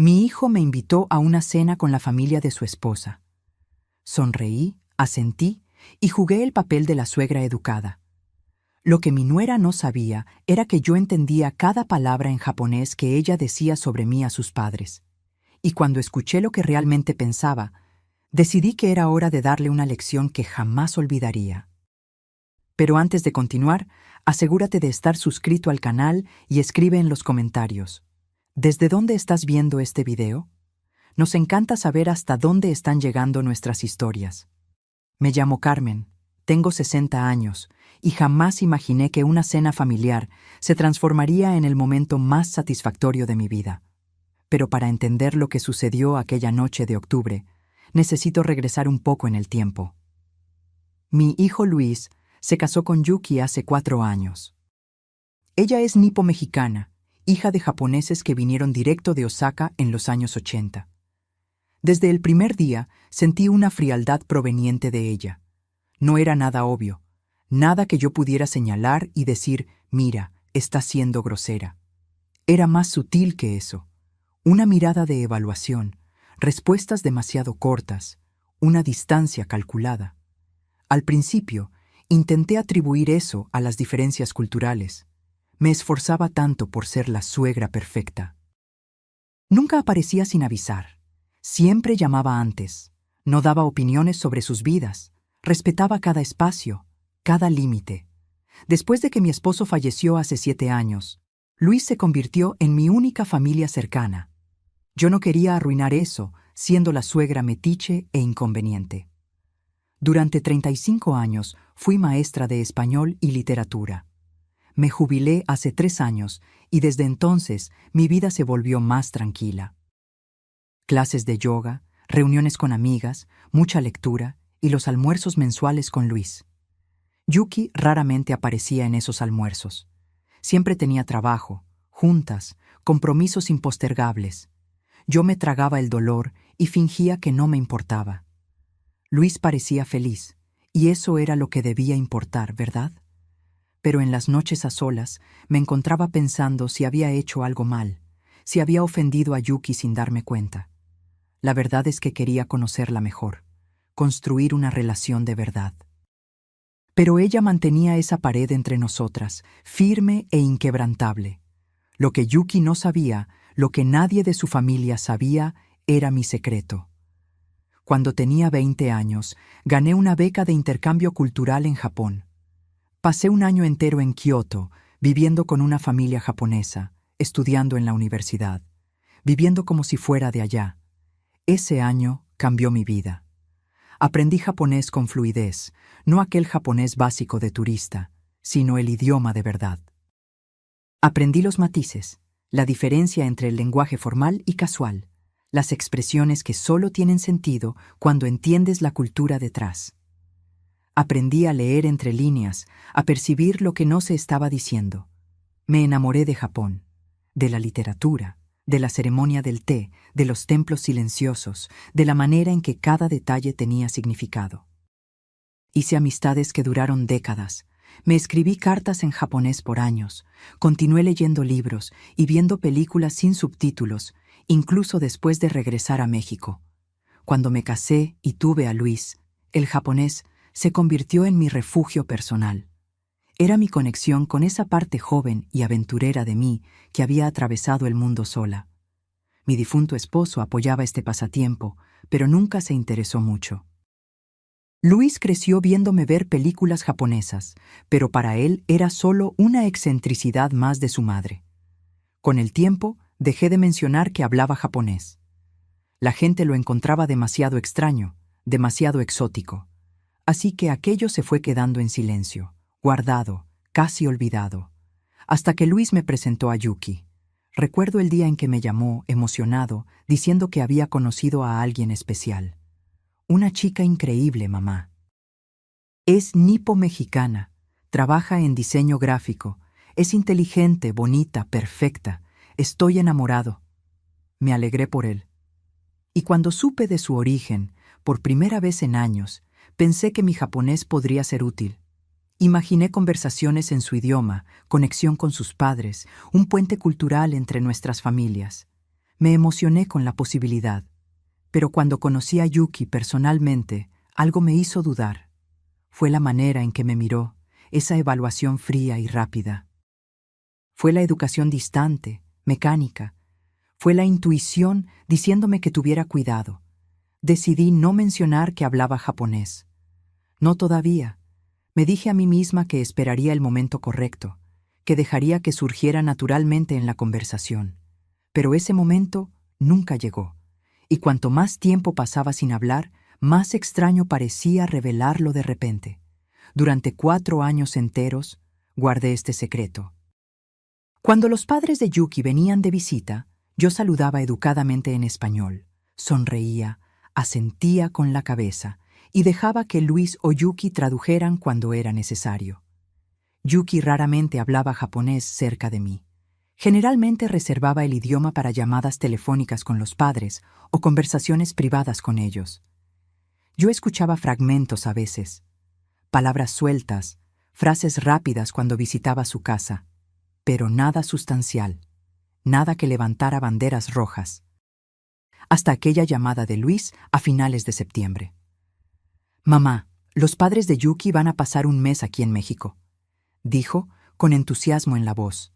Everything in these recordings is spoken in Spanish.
Mi hijo me invitó a una cena con la familia de su esposa. Sonreí, asentí y jugué el papel de la suegra educada. Lo que mi nuera no sabía era que yo entendía cada palabra en japonés que ella decía sobre mí a sus padres. Y cuando escuché lo que realmente pensaba, decidí que era hora de darle una lección que jamás olvidaría. Pero antes de continuar, asegúrate de estar suscrito al canal y escribe en los comentarios: ¿desde dónde estás viendo este video? Nos encanta saber hasta dónde están llegando nuestras historias. Me llamo Carmen, tengo 60 años y jamás imaginé que una cena familiar se transformaría en el momento más satisfactorio de mi vida. Pero para entender lo que sucedió aquella noche de octubre, necesito regresar un poco en el tiempo. Mi hijo Luis se casó con Yuki hace 4 años. Ella es nipo-mexicana, hija de japoneses que vinieron directo de Osaka en los años 80. Desde el primer día sentí una frialdad proveniente de ella. No era nada obvio, nada que yo pudiera señalar y decir: mira, está siendo grosera. Era más sutil que eso. Una mirada de evaluación, respuestas demasiado cortas, una distancia calculada. Al principio, intenté atribuir eso a las diferencias culturales. Me esforzaba tanto por ser la suegra perfecta. Nunca aparecía sin avisar. Siempre llamaba antes. No daba opiniones sobre sus vidas. Respetaba cada espacio, cada límite. Después de que mi esposo falleció hace 7 años, Luis se convirtió en mi única familia cercana. Yo no quería arruinar eso, siendo la suegra metiche e inconveniente. Durante 35 años fui maestra de español y literatura. Me jubilé hace 3 años y desde entonces mi vida se volvió más tranquila. Clases de yoga, reuniones con amigas, mucha lectura y los almuerzos mensuales con Luis. Yuki raramente aparecía en esos almuerzos. Siempre tenía trabajo, juntas, compromisos impostergables. Yo me tragaba el dolor y fingía que no me importaba. Luis parecía feliz, y eso era lo que debía importar, ¿verdad? Pero en las noches a solas me encontraba pensando si había hecho algo mal, si había ofendido a Yuki sin darme cuenta. La verdad es que quería conocerla mejor, construir una relación de verdad. Pero ella mantenía esa pared entre nosotras, firme e inquebrantable. Lo que Yuki no sabía, lo que nadie de su familia sabía, era mi secreto. Cuando tenía 20 años, gané una beca de intercambio cultural en Japón. Pasé un año entero en Kioto, viviendo con una familia japonesa, estudiando en la universidad, viviendo como si fuera de allá. Ese año cambió mi vida. Aprendí japonés con fluidez, no aquel japonés básico de turista, sino el idioma de verdad. Aprendí los matices, la diferencia entre el lenguaje formal y casual, las expresiones que solo tienen sentido cuando entiendes la cultura detrás. Aprendí a leer entre líneas, a percibir lo que no se estaba diciendo. Me enamoré de Japón, de la literatura, de la ceremonia del té, de los templos silenciosos, de la manera en que cada detalle tenía significado. Hice amistades que duraron décadas. Me escribí cartas en japonés por años. Continué leyendo libros y viendo películas sin subtítulos, incluso después de regresar a México. Cuando me casé y tuve a Luis, el japonés se convirtió en mi refugio personal. Era mi conexión con esa parte joven y aventurera de mí que había atravesado el mundo sola. Mi difunto esposo apoyaba este pasatiempo, pero nunca se interesó mucho. Luis creció viéndome ver películas japonesas, pero para él era solo una excentricidad más de su madre. Con el tiempo, dejé de mencionar que hablaba japonés. La gente lo encontraba demasiado extraño, demasiado exótico. Así que aquello se fue quedando en silencio, guardado, casi olvidado, hasta que Luis me presentó a Yuki. Recuerdo el día en que me llamó, emocionado, diciendo que había conocido a alguien especial. Una chica increíble, mamá. Es nipo-mexicana, trabaja en diseño gráfico, es inteligente, bonita, perfecta. Estoy enamorado. Me alegré por él. Y cuando supe de su origen, por primera vez en años, pensé que mi japonés podría ser útil. Imaginé conversaciones en su idioma, conexión con sus padres, un puente cultural entre nuestras familias. Me emocioné con la posibilidad, pero cuando conocí a Yuki personalmente, algo me hizo dudar. Fue la manera en que me miró, esa evaluación fría y rápida. Fue la educación distante, mecánica. Fue la intuición diciéndome que tuviera cuidado. Decidí no mencionar que hablaba japonés. No todavía. Me dije a mí misma que esperaría el momento correcto, que dejaría que surgiera naturalmente en la conversación. Pero ese momento nunca llegó, y cuanto más tiempo pasaba sin hablar, más extraño parecía revelarlo de repente. Durante 4 años enteros, guardé este secreto. Cuando los padres de Yuki venían de visita, yo saludaba educadamente en español, sonreía, asentía con la cabeza y dejaba que Luis o Yuki tradujeran cuando era necesario. Yuki raramente hablaba japonés cerca de mí. Generalmente reservaba el idioma para llamadas telefónicas con los padres o conversaciones privadas con ellos. Yo escuchaba fragmentos a veces, palabras sueltas, frases rápidas cuando visitaba su casa, pero nada sustancial, nada que levantara banderas rojas. Hasta aquella llamada de Luis a finales de septiembre. «Mamá, los padres de Yuki van a pasar un mes aquí en México», dijo, con entusiasmo en la voz.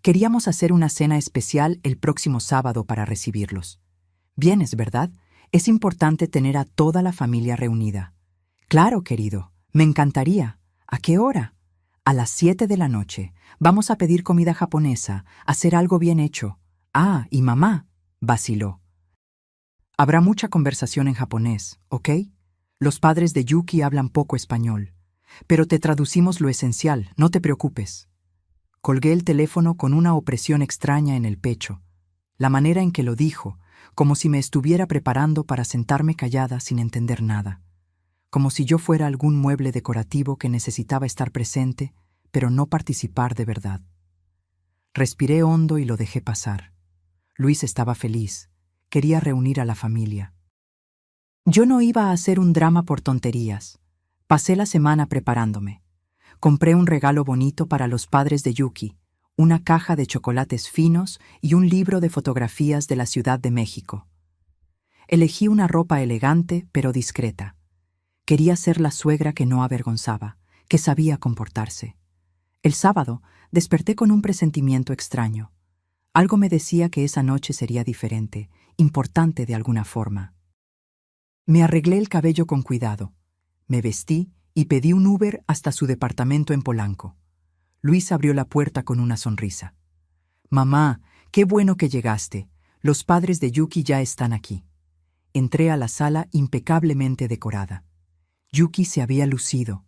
«Queríamos hacer una cena especial el próximo sábado para recibirlos. Vienes, ¿verdad? Es importante tener a toda la familia reunida». «Claro, querido, me encantaría. ¿A qué hora?» «A las 7 de la noche. Vamos a pedir comida japonesa, hacer algo bien hecho». «Ah, y mamá», vaciló. «Habrá mucha conversación en japonés, ¿ok? Los padres de Yuki hablan poco español, pero te traducimos lo esencial, no te preocupes». Colgué el teléfono con una opresión extraña en el pecho. La manera en que lo dijo, como si me estuviera preparando para sentarme callada sin entender nada. Como si yo fuera algún mueble decorativo que necesitaba estar presente, pero no participar de verdad. Respiré hondo y lo dejé pasar. Luis estaba feliz. Quería reunir a la familia. Yo no iba a hacer un drama por tonterías. Pasé la semana preparándome. Compré un regalo bonito para los padres de Yuki, una caja de chocolates finos y un libro de fotografías de la Ciudad de México. Elegí una ropa elegante pero discreta. Quería ser la suegra que no avergonzaba, que sabía comportarse. El sábado desperté con un presentimiento extraño. Algo me decía que esa noche sería diferente, importante de alguna forma. Me arreglé el cabello con cuidado. Me vestí y pedí un Uber hasta su departamento en Polanco. Luis abrió la puerta con una sonrisa. «Mamá, qué bueno que llegaste. Los padres de Yuki ya están aquí». Entré a la sala impecablemente decorada. Yuki se había lucido.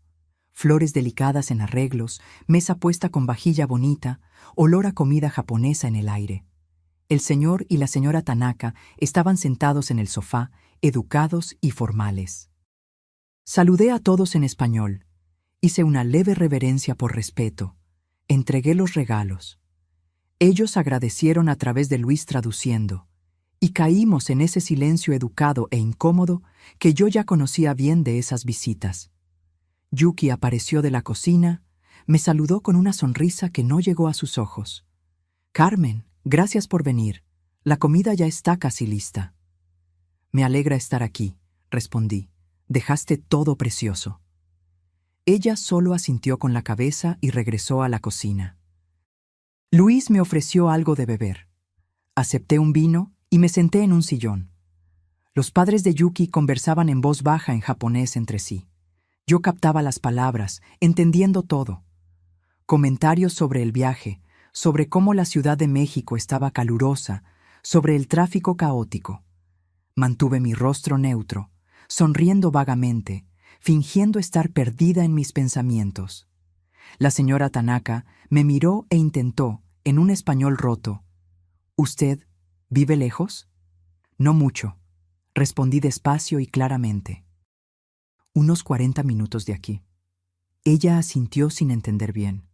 Flores delicadas en arreglos, mesa puesta con vajilla bonita, olor a comida japonesa en el aire. El señor y la señora Tanaka estaban sentados en el sofá, educados y formales. Saludé a todos en español. Hice una leve reverencia por respeto. Entregué los regalos. Ellos agradecieron a través de Luis traduciendo, y caímos en ese silencio educado e incómodo que yo ya conocía bien de esas visitas. Yuki apareció de la cocina, me saludó con una sonrisa que no llegó a sus ojos. «Carmen, gracias por venir. La comida ya está casi lista». «Me alegra estar aquí», respondí. «Dejaste todo precioso». Ella solo asintió con la cabeza y regresó a la cocina. Luis me ofreció algo de beber. Acepté un vino y me senté en un sillón. Los padres de Yuki conversaban en voz baja en japonés entre sí. Yo captaba las palabras, entendiendo todo. Comentarios sobre el viaje, sobre cómo la Ciudad de México estaba calurosa, sobre el tráfico caótico. Mantuve mi rostro neutro, sonriendo vagamente, fingiendo estar perdida en mis pensamientos. La señora Tanaka me miró e intentó, en un español roto: «¿Usted vive lejos?» «No mucho», respondí despacio y claramente. «Unos 40 minutos de aquí». Ella asintió sin entender bien.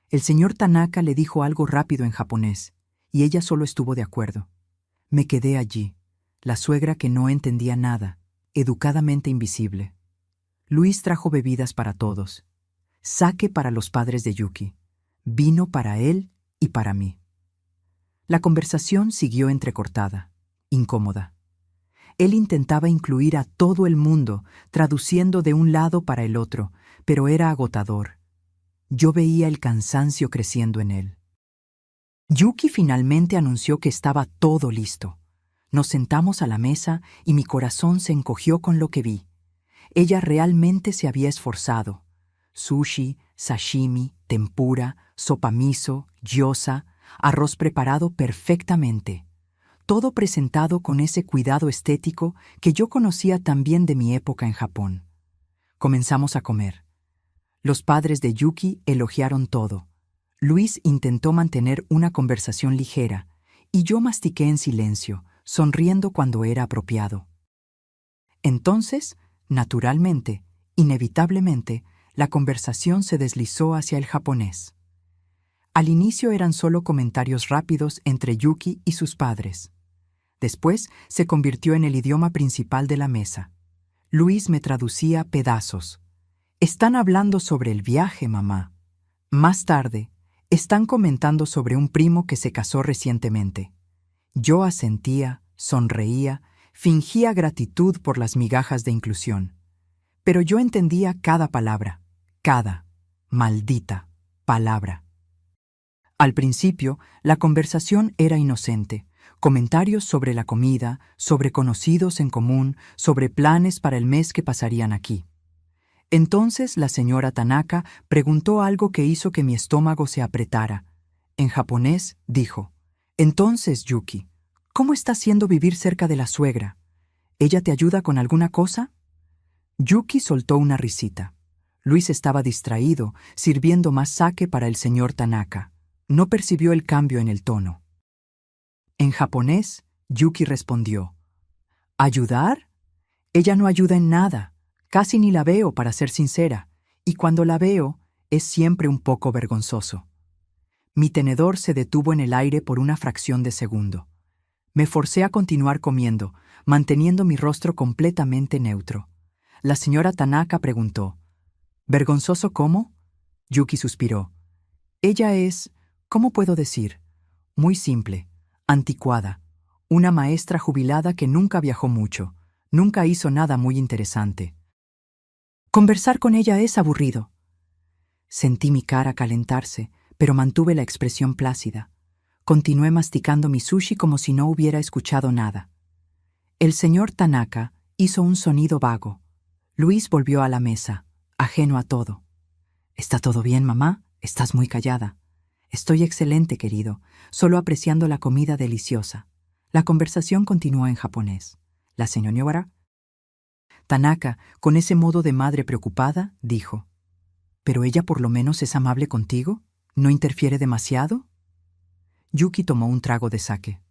El señor Tanaka le dijo algo rápido en japonés, y ella solo estuvo de acuerdo. Me quedé allí, la suegra que no entendía nada, educadamente invisible. Luis trajo bebidas para todos. Sake para los padres de Yuki. Vino para él y para mí. La conversación siguió entrecortada, incómoda. Él intentaba incluir a todo el mundo, traduciendo de un lado para el otro, pero era agotador. Yo veía el cansancio creciendo en él. Yuki finalmente anunció que estaba todo listo. Nos sentamos a la mesa y mi corazón se encogió con lo que vi. Ella realmente se había esforzado. Sushi, sashimi, tempura, sopa miso, gyoza, arroz preparado perfectamente. Todo presentado con ese cuidado estético que yo conocía también de mi época en Japón. Comenzamos a comer. Los padres de Yuki elogiaron todo. Luis intentó mantener una conversación ligera, y yo mastiqué en silencio, sonriendo cuando era apropiado. Entonces, naturalmente, inevitablemente, la conversación se deslizó hacia el japonés. Al inicio eran solo comentarios rápidos entre Yuki y sus padres. Después se convirtió en el idioma principal de la mesa. Luis me traducía pedazos. Están hablando sobre el viaje, mamá. Más tarde, están comentando sobre un primo que se casó recientemente. Yo asentía, sonreía, fingía gratitud por las migajas de inclusión. Pero yo entendía cada palabra, cada maldita palabra. Al principio, la conversación era inocente. Comentarios sobre la comida, sobre conocidos en común, sobre planes para el mes que pasarían aquí. Entonces la señora Tanaka preguntó algo que hizo que mi estómago se apretara. En japonés dijo: «Entonces, Yuki, ¿cómo está siendo vivir cerca de la suegra? ¿Ella te ayuda con alguna cosa?» Yuki soltó una risita. Luis estaba distraído, sirviendo más sake para el señor Tanaka. No percibió el cambio en el tono. En japonés, Yuki respondió: «¿Ayudar? Ella no ayuda en nada. Casi ni la veo, para ser sincera, y cuando la veo, es siempre un poco vergonzoso». Mi tenedor se detuvo en el aire por una fracción de segundo. Me forcé a continuar comiendo, manteniendo mi rostro completamente neutro. La señora Tanaka preguntó: «¿Vergonzoso cómo?» Yuki suspiró. «Ella es, ¿cómo puedo decir? Muy simple, anticuada, una maestra jubilada que nunca viajó mucho, nunca hizo nada muy interesante. Conversar con ella es aburrido». Sentí mi cara calentarse, pero mantuve la expresión plácida. Continué masticando mi sushi como si no hubiera escuchado nada. El señor Tanaka hizo un sonido vago. Luis volvió a la mesa, ajeno a todo. «¿Está todo bien, mamá? Estás muy callada». «Estoy excelente, querido, solo apreciando la comida deliciosa». La conversación continuó en japonés. La señora Tanaka, con ese modo de madre preocupada, dijo: «¿Pero ella por lo menos es amable contigo? ¿No interfiere demasiado?» Yuki tomó un trago de sake.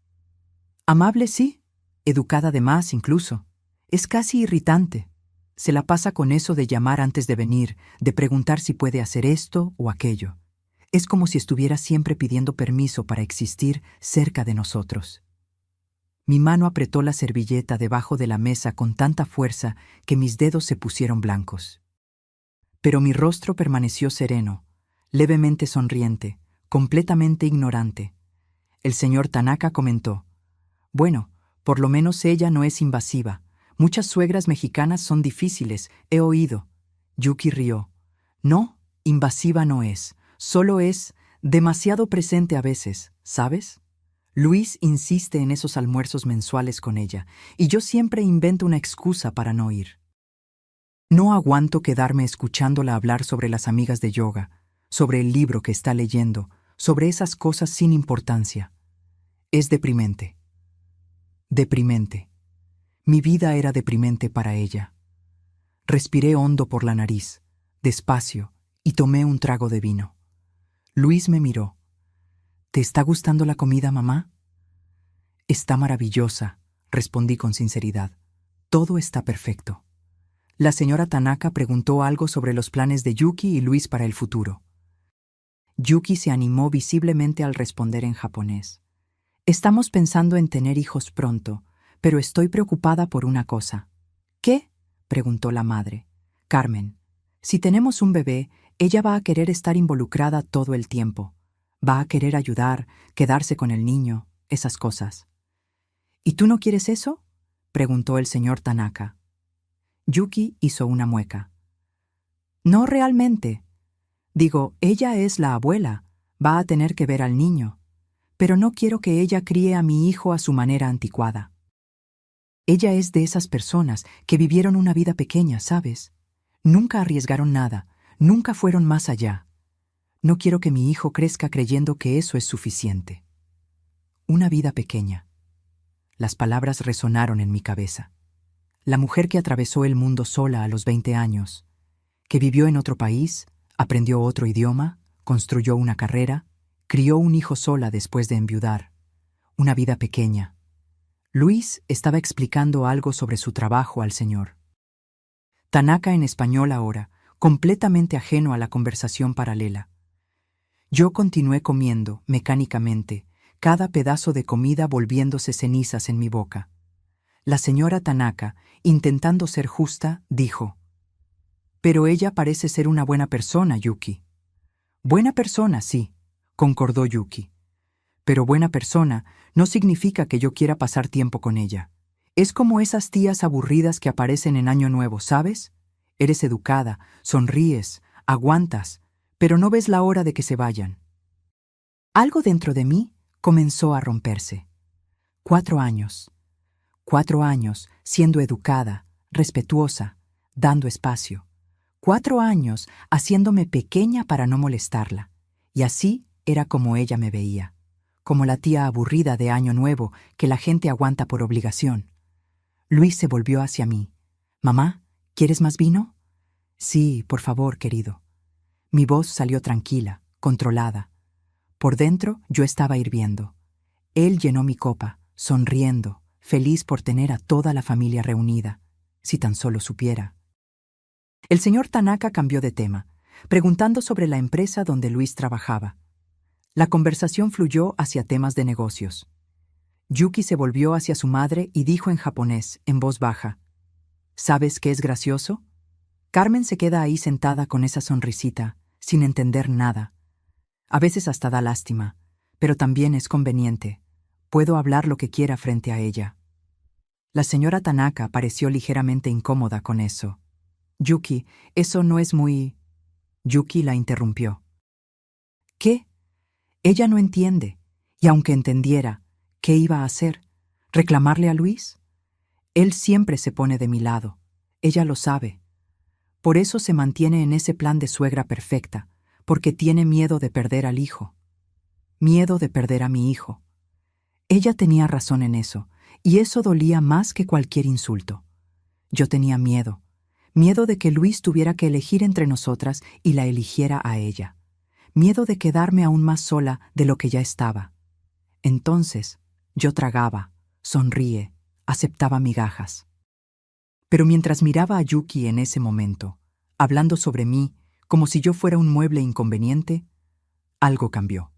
«Amable sí, educada además incluso. Es casi irritante. Se la pasa con eso de llamar antes de venir, de preguntar si puede hacer esto o aquello. Es como si estuviera siempre pidiendo permiso para existir cerca de nosotros». Mi mano apretó la servilleta debajo de la mesa con tanta fuerza que mis dedos se pusieron blancos. Pero mi rostro permaneció sereno, levemente sonriente, completamente ignorante. El señor Tanaka comentó: «Bueno, por lo menos ella no es invasiva. Muchas suegras mexicanas son difíciles, he oído». Yuki rió. «No, invasiva no es, solo es demasiado presente a veces, ¿sabes? Luis insiste en esos almuerzos mensuales con ella, y yo siempre invento una excusa para no ir. No aguanto quedarme escuchándola hablar sobre las amigas de yoga, sobre el libro que está leyendo, sobre esas cosas sin importancia. Es deprimente. Deprimente. Mi vida era deprimente para ella». Respiré hondo por la nariz, despacio, y tomé un trago de vino. Luis me miró. «¿Te está gustando la comida, mamá?» «Está maravillosa», respondí con sinceridad. «Todo está perfecto». La señora Tanaka preguntó algo sobre los planes de Yuki y Luis para el futuro. Yuki se animó visiblemente al responder en japonés. «Estamos pensando en tener hijos pronto, pero estoy preocupada por una cosa». «¿Qué?», preguntó la madre. «Carmen, si tenemos un bebé, ella va a querer estar involucrada todo el tiempo. Va a querer ayudar, quedarse con el niño, esas cosas. ¿Y tú no quieres eso?, preguntó el señor Tanaka. Yuki hizo una mueca. No realmente. Digo, ella es la abuela, va a tener que ver al niño, pero no quiero que ella críe a mi hijo a su manera anticuada. Ella es de esas personas que vivieron una vida pequeña, ¿sabes? Nunca arriesgaron nada, nunca fueron más allá. No quiero que mi hijo crezca creyendo que eso es suficiente. Una vida pequeña. Las palabras resonaron en mi cabeza. La mujer que atravesó el mundo sola a los 20 años, que vivió en otro país, aprendió otro idioma, construyó una carrera, crió un hijo sola después de enviudar. Una vida pequeña. Luis estaba explicando algo sobre su trabajo al señor. Tanaka en español ahora, completamente ajeno a la conversación paralela. Yo continué comiendo, mecánicamente, cada pedazo de comida volviéndose cenizas en mi boca. La señora Tanaka, intentando ser justa, dijo: «Pero ella parece ser una buena persona, Yuki». «Buena persona, sí», concordó Yuki. «Pero buena persona no significa que yo quiera pasar tiempo con ella. Es como esas tías aburridas que aparecen en Año Nuevo, ¿sabes? Eres educada, sonríes, aguantas, pero no ves la hora de que se vayan». Algo dentro de mí comenzó a romperse. 4 años. 4 años siendo educada, respetuosa, dando espacio. 4 años haciéndome pequeña para no molestarla. Y así era como ella me veía. Como la tía aburrida de Año Nuevo que la gente aguanta por obligación. Luis se volvió hacia mí. «Mamá, ¿quieres más vino?» «Sí, por favor, querido». Mi voz salió tranquila, controlada. Por dentro yo estaba hirviendo. Él llenó mi copa, sonriendo, feliz por tener a toda la familia reunida. Si tan solo supiera. El señor Tanaka cambió de tema, preguntando sobre la empresa donde Luis trabajaba. La conversación fluyó hacia temas de negocios. Yuki se volvió hacia su madre y dijo en japonés, en voz baja: «¿Sabes qué es gracioso? Carmen se queda ahí sentada con esa sonrisita, sin entender nada. A veces hasta da lástima, pero también es conveniente. Puedo hablar lo que quiera frente a ella». La señora Tanaka pareció ligeramente incómoda con eso. «Yuki, eso no es muy...». Yuki la interrumpió. «¿Qué? Ella no entiende, y aunque entendiera, ¿qué iba a hacer? ¿Reclamarle a Luis? Él siempre se pone de mi lado, ella lo sabe. Por eso se mantiene en ese plan de suegra perfecta, porque tiene miedo de perder al hijo. Miedo de perder a mi hijo». Ella tenía razón en eso, y eso dolía más que cualquier insulto. Yo tenía miedo de que Luis tuviera que elegir entre nosotras y la eligiera a ella. Miedo de quedarme aún más sola de lo que ya estaba. Entonces, yo tragaba, sonríe, aceptaba migajas. Pero mientras miraba a Yuki en ese momento, hablando sobre mí como si yo fuera un mueble inconveniente, algo cambió.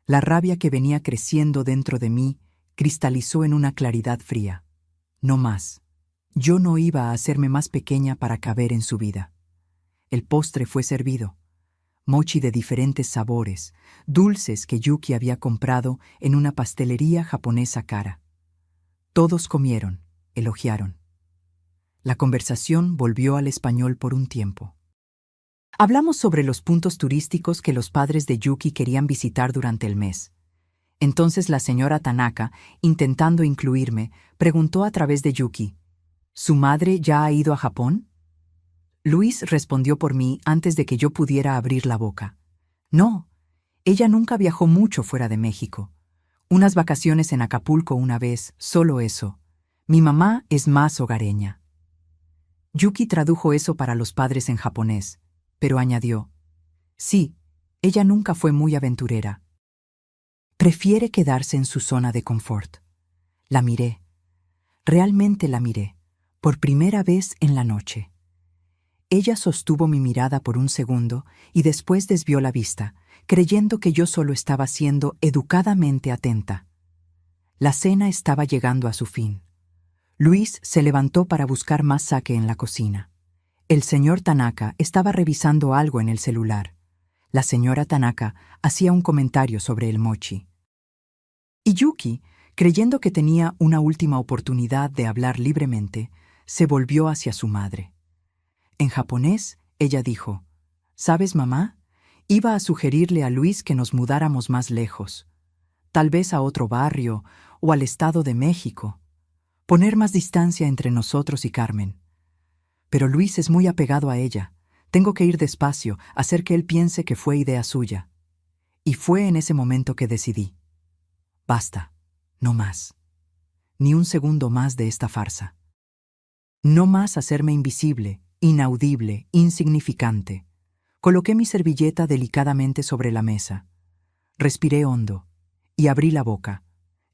La rabia que venía creciendo dentro de mí cristalizó en una claridad fría. No más. Yo no iba a hacerme más pequeña para caber en su vida. El postre fue servido. Mochi de diferentes sabores, dulces que Yuki había comprado en una pastelería japonesa cara. Todos comieron, elogiaron. La conversación volvió al español por un tiempo. Hablamos sobre los puntos turísticos que los padres de Yuki querían visitar durante el mes. Entonces la señora Tanaka, intentando incluirme, preguntó a través de Yuki: ¿su madre ya ha ido a Japón? Luis respondió por mí antes de que yo pudiera abrir la boca. No, ella nunca viajó mucho fuera de México. Unas vacaciones en Acapulco una vez, solo eso. Mi mamá es más hogareña. Yuki tradujo eso para los padres en japonés, pero añadió: sí, ella nunca fue muy aventurera. Prefiere quedarse en su zona de confort. La miré. Realmente la miré, por primera vez en la noche. Ella sostuvo mi mirada por un segundo y después desvió la vista, creyendo que yo solo estaba siendo educadamente atenta. La cena estaba llegando a su fin. Luis se levantó para buscar más sake en la cocina. El señor Tanaka estaba revisando algo en el celular. La señora Tanaka hacía un comentario sobre el mochi. Y Yuki, creyendo que tenía una última oportunidad de hablar libremente, se volvió hacia su madre. En japonés, ella dijo: «¿Sabes, mamá? Iba a sugerirle a Luis que nos mudáramos más lejos, tal vez a otro barrio o al Estado de México, poner más distancia entre nosotros y Carmen. Pero Luis es muy apegado a ella. Tengo que ir despacio, hacer que él piense que fue idea suya». Y fue en ese momento que decidí: basta, no más. Ni un segundo más de esta farsa. No más hacerme invisible, inaudible, insignificante. Coloqué mi servilleta delicadamente sobre la mesa. Respiré hondo y abrí la boca.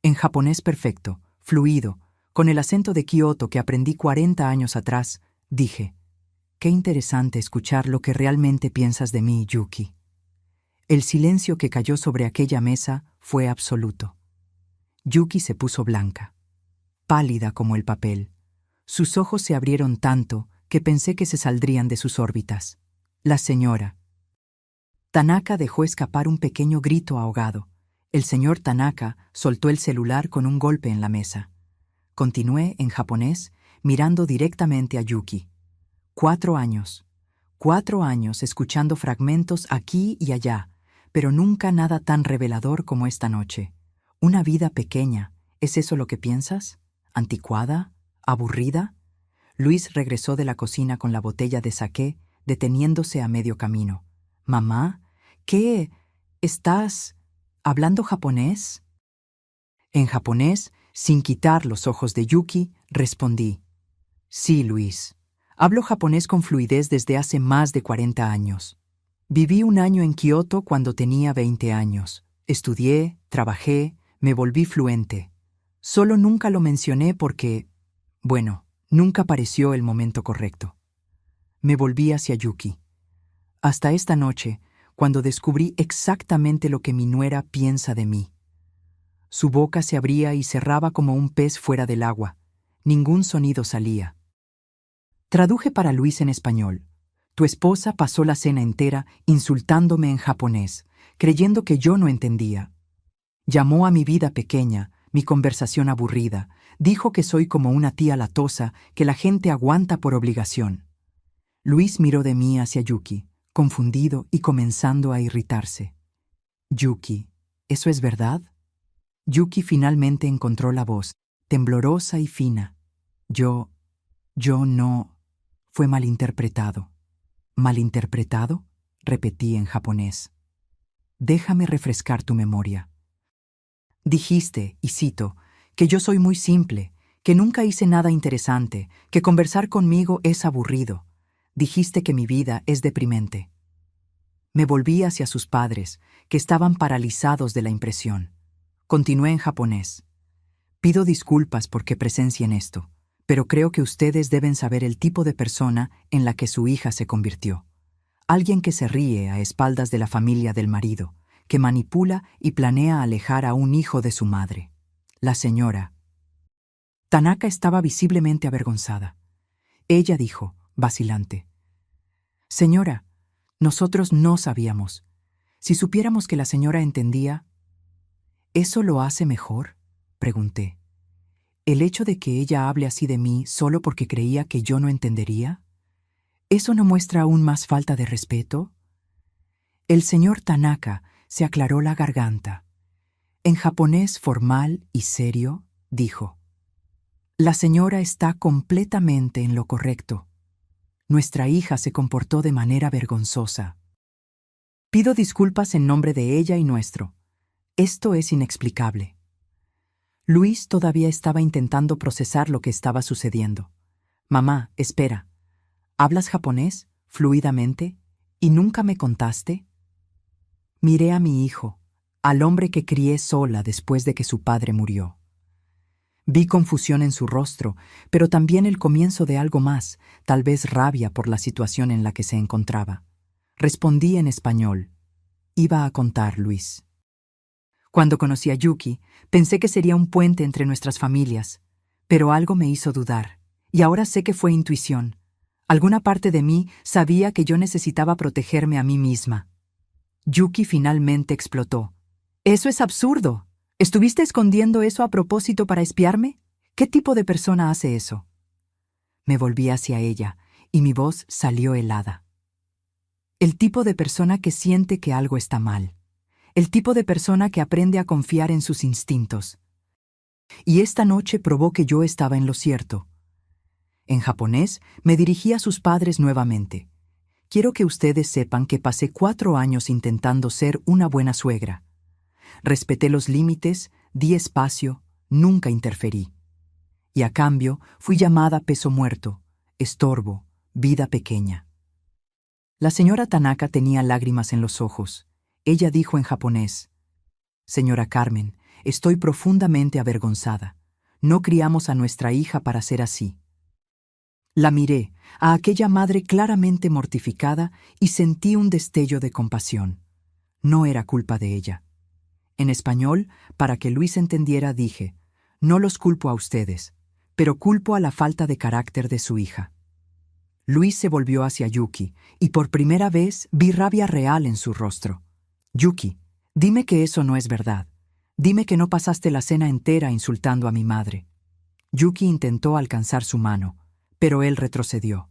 En japonés perfecto, fluido, con el acento de Kioto que aprendí 40 años atrás, dije: «Qué interesante escuchar lo que realmente piensas de mí, Yuki». El silencio que cayó sobre aquella mesa fue absoluto. Yuki se puso blanca, pálida como el papel. Sus ojos se abrieron tanto que pensé que se saldrían de sus órbitas. La señora Tanaka dejó escapar un pequeño grito ahogado. El señor Tanaka soltó el celular con un golpe en la mesa. Continué en japonés, mirando directamente a Yuki. 4 años. 4 años escuchando fragmentos aquí y allá, pero nunca nada tan revelador como esta noche. Una vida pequeña, ¿es eso lo que piensas? ¿Anticuada? ¿Aburrida? Luis regresó de la cocina con la botella de saqué, deteniéndose a medio camino. «Mamá, ¿qué? ¿Estás hablando japonés?» En japonés, sin quitar los ojos de Yuki, respondí: «Sí, Luis. Hablo japonés con fluidez desde hace más de 40 años. Viví 1 año en Kioto cuando tenía 20 años. Estudié, trabajé, me volví fluente. Solo nunca lo mencioné porque, bueno, nunca pareció el momento correcto». Me volví hacia Yuki. Hasta esta noche, cuando descubrí exactamente lo que mi nuera piensa de mí. Su boca se abría y cerraba como un pez fuera del agua. Ningún sonido salía. Traduje para Luis en español. Tu esposa pasó la cena entera insultándome en japonés, creyendo que yo no entendía. Llamó a mi vida pequeña, mi conversación aburrida, dijo que soy como una tía latosa que la gente aguanta por obligación. Luis miró de mí hacia Yuki, confundido y comenzando a irritarse. «Yuki, ¿eso es verdad?» Yuki finalmente encontró la voz, temblorosa y fina. Yo no... Fue malinterpretado. ¿Malinterpretado?, repetí en japonés. Déjame refrescar tu memoria. Dijiste, y cito, que yo soy muy simple, que nunca hice nada interesante, que conversar conmigo es aburrido. Dijiste que mi vida es deprimente. Me volví hacia sus padres, que estaban paralizados de la impresión. Continué en japonés. Pido disculpas porque presencien esto, pero creo que ustedes deben saber el tipo de persona en la que su hija se convirtió. Alguien que se ríe a espaldas de la familia del marido, que manipula y planea alejar a un hijo de su madre. La señora Tanaka estaba visiblemente avergonzada. Ella dijo, vacilante: «Señora, nosotros no sabíamos. Si supiéramos que la señora entendía...» «¿Eso lo hace mejor?», pregunté. «¿El hecho de que ella hable así de mí solo porque creía que yo no entendería? ¿Eso no muestra aún más falta de respeto?». El señor Tanaka se aclaró la garganta. En japonés formal y serio, dijo: «La señora está completamente en lo correcto. Nuestra hija se comportó de manera vergonzosa. Pido disculpas en nombre de ella y nuestro. Esto es inexplicable». Luis todavía estaba intentando procesar lo que estaba sucediendo. «Mamá, espera. ¿Hablas japonés, fluidamente, y nunca me contaste?». Miré a mi hijo, al hombre que crié sola después de que su padre murió. Vi confusión en su rostro, pero también el comienzo de algo más, tal vez rabia por la situación en la que se encontraba. Respondí en español. Iba a contar, Luis. Cuando conocí a Yuki, pensé que sería un puente entre nuestras familias, pero algo me hizo dudar, y ahora sé que fue intuición. Alguna parte de mí sabía que yo necesitaba protegerme a mí misma. Yuki finalmente explotó. «¡Eso es absurdo! ¿Estuviste escondiendo eso a propósito para espiarme? ¿Qué tipo de persona hace eso? Me volví hacia ella, y mi voz salió helada. El tipo de persona que siente que algo está mal. El tipo de persona que aprende a confiar en sus instintos. Y esta noche probó que yo estaba en lo cierto. En japonés, me dirigí a sus padres nuevamente. Quiero que ustedes sepan que pasé 4 años intentando ser una buena suegra. Respeté los límites, di espacio, nunca interferí. Y a cambio, fui llamada peso muerto, estorbo, vida pequeña. La señora Tanaka tenía lágrimas en los ojos. Ella dijo en japonés: «Señora Carmen, estoy profundamente avergonzada. No criamos a nuestra hija para ser así». La miré, a aquella madre claramente mortificada, y sentí un destello de compasión. No era culpa de ella. En español, para que Luis entendiera, dije: «No los culpo a ustedes, pero culpo a la falta de carácter de su hija». Luis se volvió hacia Yuki, y por primera vez vi rabia real en su rostro. «Yuki, dime que eso no es verdad. Dime que no pasaste la cena entera insultando a mi madre». Yuki intentó alcanzar su mano, pero él retrocedió.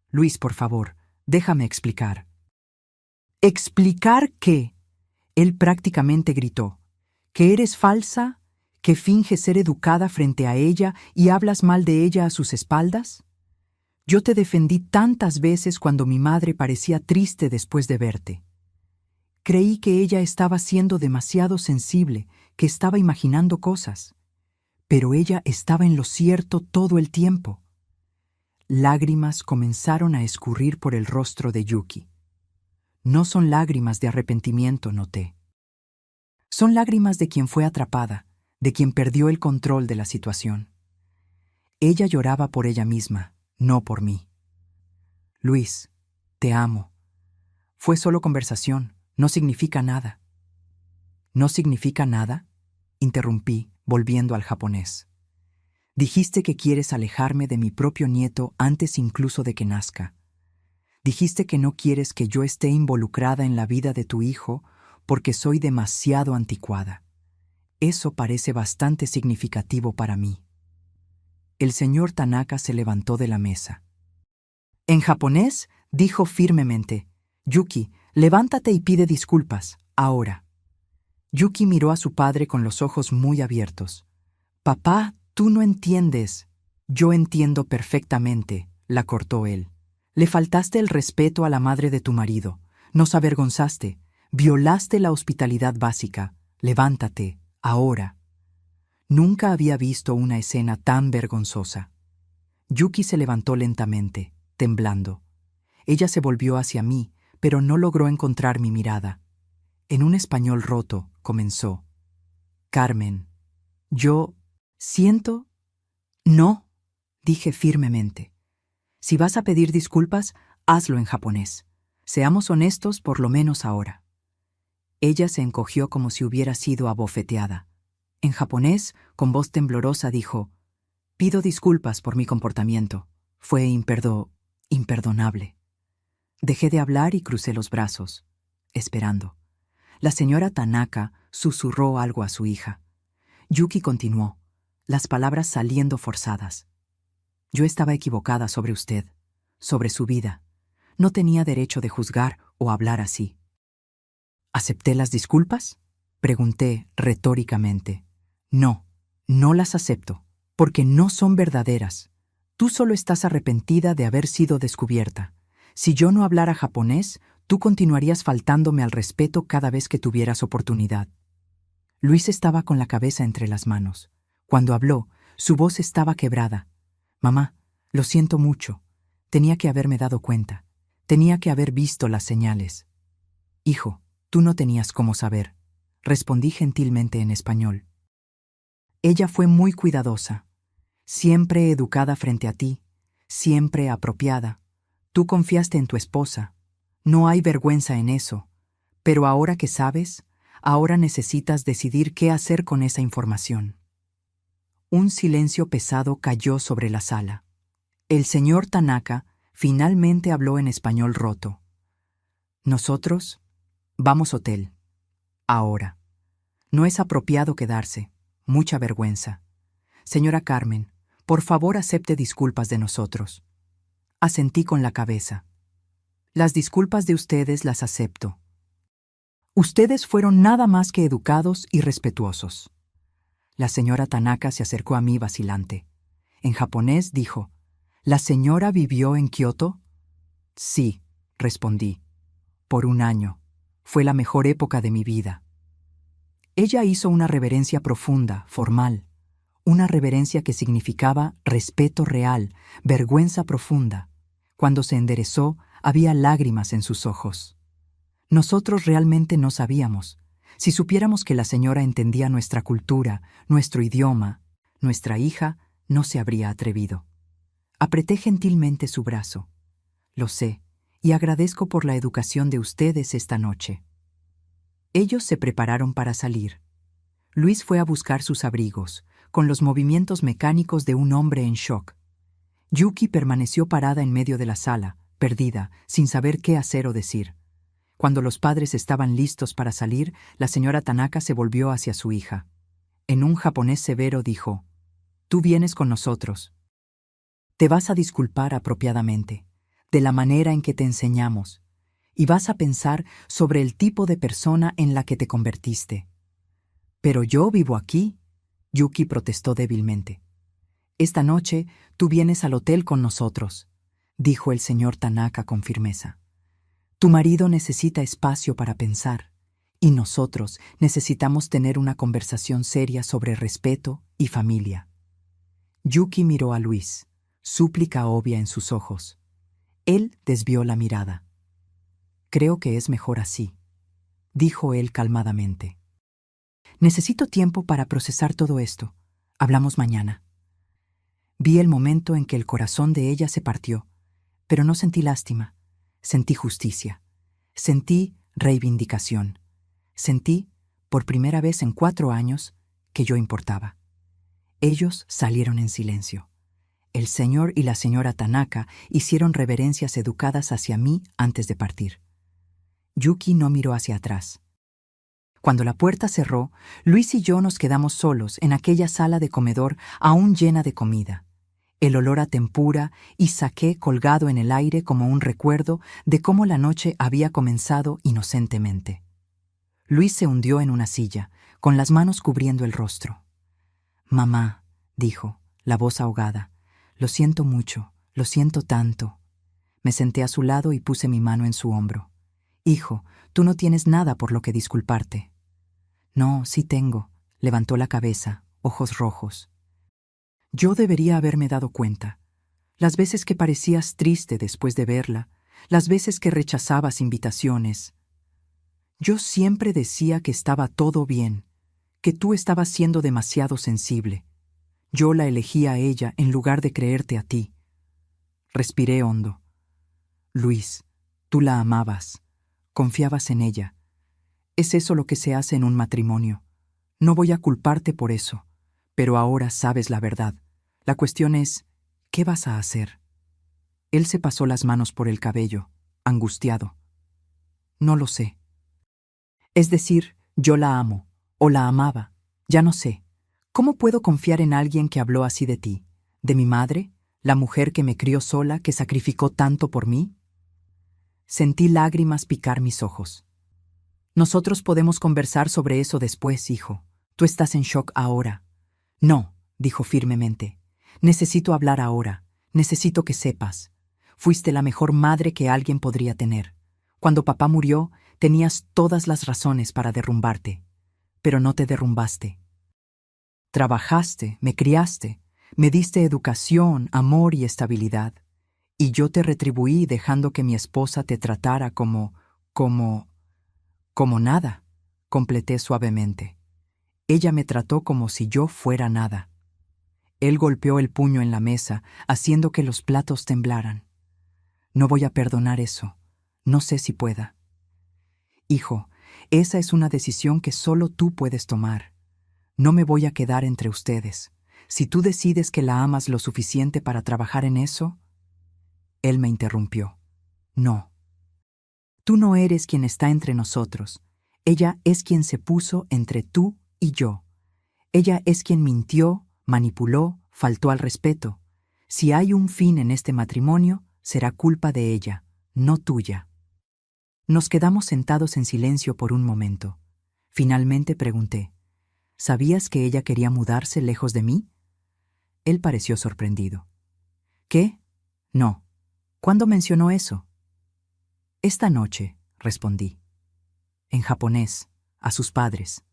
«Luis, por favor, déjame explicar». «¿Explicar qué?», él prácticamente gritó. «¿Que eres falsa? ¿Que finges ser educada frente a ella y hablas mal de ella a sus espaldas? Yo te defendí tantas veces cuando mi madre parecía triste después de verte. Creí que ella estaba siendo demasiado sensible, que estaba imaginando cosas. Pero ella estaba en lo cierto todo el tiempo». Lágrimas comenzaron a escurrir por el rostro de Yuki. No son lágrimas de arrepentimiento, noté. Son lágrimas de quien fue atrapada, de quien perdió el control de la situación. Ella lloraba por ella misma, no por mí. «Luis, te amo. Fue solo conversación, no significa nada». «¿No significa nada?», interrumpí, volviendo al japonés. «Dijiste que quieres alejarme de mi propio nieto antes incluso de que nazca. Dijiste que no quieres que yo esté involucrada en la vida de tu hijo porque soy demasiado anticuada. Eso parece bastante significativo para mí». El señor Tanaka se levantó de la mesa. En japonés, dijo firmemente: «Yuki, levántate y pide disculpas, ahora». Yuki miró a su padre con los ojos muy abiertos. «Papá, tú no entiendes». «Yo entiendo perfectamente», la cortó él. «Le faltaste el respeto a la madre de tu marido. Nos avergonzaste. Violaste la hospitalidad básica. Levántate, ahora». Nunca había visto una escena tan vergonzosa. Yuki se levantó lentamente, temblando. Ella se volvió hacia mí, pero no logró encontrar mi mirada. En un español roto, comenzó: «Carmen, yo siento...». «No», dije firmemente. «Si vas a pedir disculpas, hazlo en japonés. Seamos honestos por lo menos ahora». Ella se encogió como si hubiera sido abofeteada. En japonés, con voz temblorosa, dijo: «Pido disculpas por mi comportamiento. Fue imperdonable». Dejé de hablar y crucé los brazos, esperando. La señora Tanaka susurró algo a su hija. Yuki continuó, las palabras saliendo forzadas: «Yo estaba equivocada sobre usted, sobre su vida. No tenía derecho de juzgar o hablar así». «¿Acepté las disculpas?», pregunté retóricamente. «No, no las acepto, porque no son verdaderas. Tú solo estás arrepentida de haber sido descubierta. Si yo no hablara japonés, tú continuarías faltándome al respeto cada vez que tuvieras oportunidad». Luis estaba con la cabeza entre las manos. Cuando habló, su voz estaba quebrada. «Mamá, lo siento mucho. Tenía que haberme dado cuenta. Tenía que haber visto las señales». «Hijo, tú no tenías cómo saber», respondí gentilmente en español. «Ella fue muy cuidadosa, siempre educada frente a ti, siempre apropiada. Tú confiaste en tu esposa. No hay vergüenza en eso. Pero ahora que sabes, ahora necesitas decidir qué hacer con esa información». Un silencio pesado cayó sobre la sala. El señor Tanaka finalmente habló en español roto. «Nosotros vamos hotel. Ahora. No es apropiado quedarse. Mucha vergüenza. Señora Carmen, por favor acepte disculpas de nosotros. Asentí con la cabeza. Las disculpas de ustedes las acepto. Ustedes fueron nada más que educados y respetuosos. La señora Tanaka se acercó a mí vacilante. En japonés dijo, ¿La señora vivió en Kioto? Sí, respondí. Por 1 año. Fue la mejor época de mi vida. Ella hizo una reverencia profunda, formal. Una reverencia que significaba respeto real, vergüenza profunda. Cuando se enderezó, había lágrimas en sus ojos. Nosotros realmente no sabíamos. Si supiéramos que la señora entendía nuestra cultura, nuestro idioma, nuestra hija no se habría atrevido. Apreté gentilmente su brazo. Lo sé, y agradezco por la educación de ustedes esta noche. Ellos se prepararon para salir. Luis fue a buscar sus abrigos, con los movimientos mecánicos de un hombre en shock. Yuki permaneció parada en medio de la sala, perdida, sin saber qué hacer o decir. Cuando los padres estaban listos para salir, la señora Tanaka se volvió hacia su hija. En un japonés severo dijo, «Tú vienes con nosotros. Te vas a disculpar apropiadamente, de la manera en que te enseñamos, y vas a pensar sobre el tipo de persona en la que te convertiste». «Pero yo vivo aquí», Yuki protestó débilmente. «Esta noche tú vienes al hotel con nosotros», dijo el señor Tanaka con firmeza. «Tu marido necesita espacio para pensar, y nosotros necesitamos tener una conversación seria sobre respeto y familia». Yuki miró a Luis, súplica obvia en sus ojos. Él desvió la mirada. «Creo que es mejor así», dijo él calmadamente. «Necesito tiempo para procesar todo esto. Hablamos mañana». Vi el momento en que el corazón de ella se partió, pero no sentí lástima. Sentí justicia. Sentí reivindicación. Sentí, por primera vez en 4 años, que yo importaba. Ellos salieron en silencio. El señor y la señora Tanaka hicieron reverencias educadas hacia mí antes de partir. Yuki no miró hacia atrás. Cuando la puerta cerró, Luis y yo nos quedamos solos en aquella sala de comedor aún llena de comida. El olor a tempura y saqué colgado en el aire como un recuerdo de cómo la noche había comenzado inocentemente. Luis se hundió en una silla, con las manos cubriendo el rostro. «Mamá», dijo, la voz ahogada, «lo siento mucho, lo siento tanto». Me senté a su lado y puse mi mano en su hombro. «Hijo, tú no tienes nada por lo que disculparte». «No, sí tengo», levantó la cabeza, ojos rojos. Yo debería haberme dado cuenta. Las veces que parecías triste después de verla, las veces que rechazabas invitaciones. Yo siempre decía que estaba todo bien, que tú estabas siendo demasiado sensible. Yo la elegí a ella en lugar de creerte a ti. Respiré hondo. Luis, tú la amabas, confiabas en ella. Es eso lo que se hace en un matrimonio. No voy a culparte por eso, pero ahora sabes la verdad. La cuestión es, ¿qué vas a hacer? Él se pasó las manos por el cabello, angustiado. No lo sé. Es decir, yo la amo, o la amaba, ya no sé. ¿Cómo puedo confiar en alguien que habló así de ti? ¿De mi madre? ¿La mujer que me crió sola, que sacrificó tanto por mí? Sentí lágrimas picar mis ojos. Nosotros podemos conversar sobre eso después, hijo. Tú estás en shock ahora. No, dijo firmemente. Necesito hablar ahora. Necesito que sepas. Fuiste la mejor madre que alguien podría tener. Cuando papá murió, tenías todas las razones para derrumbarte. Pero no te derrumbaste. Trabajaste, me criaste, me diste educación, amor y estabilidad. Y yo te retribuí dejando que mi esposa te tratara como nada, completé suavemente. Ella me trató como si yo fuera nada. Él golpeó el puño en la mesa, haciendo que los platos temblaran. No voy a perdonar eso. No sé si pueda. Hijo, esa es una decisión que solo tú puedes tomar. No me voy a quedar entre ustedes. Si tú decides que la amas lo suficiente para trabajar en eso... Él me interrumpió. No. Tú no eres quien está entre nosotros. Ella es quien se puso entre tú Y yo. Ella es quien mintió, manipuló, faltó al respeto. Si hay un fin en este matrimonio, será culpa de ella, no tuya. Nos quedamos sentados en silencio por un momento. Finalmente pregunté, ¿sabías que ella quería mudarse lejos de mí? Él pareció sorprendido. ¿Qué? No. ¿Cuándo mencionó eso? Esta noche, respondí. En japonés, a sus padres.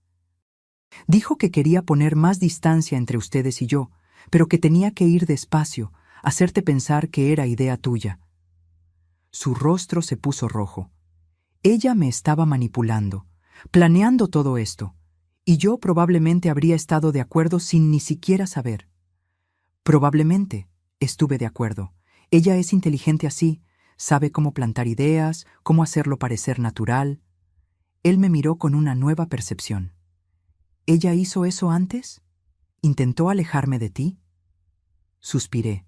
Dijo que quería poner más distancia entre ustedes y yo, pero que tenía que ir despacio, hacerte pensar que era idea tuya. Su rostro se puso rojo. Ella me estaba manipulando, planeando todo esto, y yo probablemente habría estado de acuerdo sin ni siquiera saber. Probablemente estuve de acuerdo. Ella es inteligente así, sabe cómo plantar ideas, cómo hacerlo parecer natural. Él me miró con una nueva percepción. ¿Ella hizo eso antes? ¿Intentó alejarme de ti? Suspiré.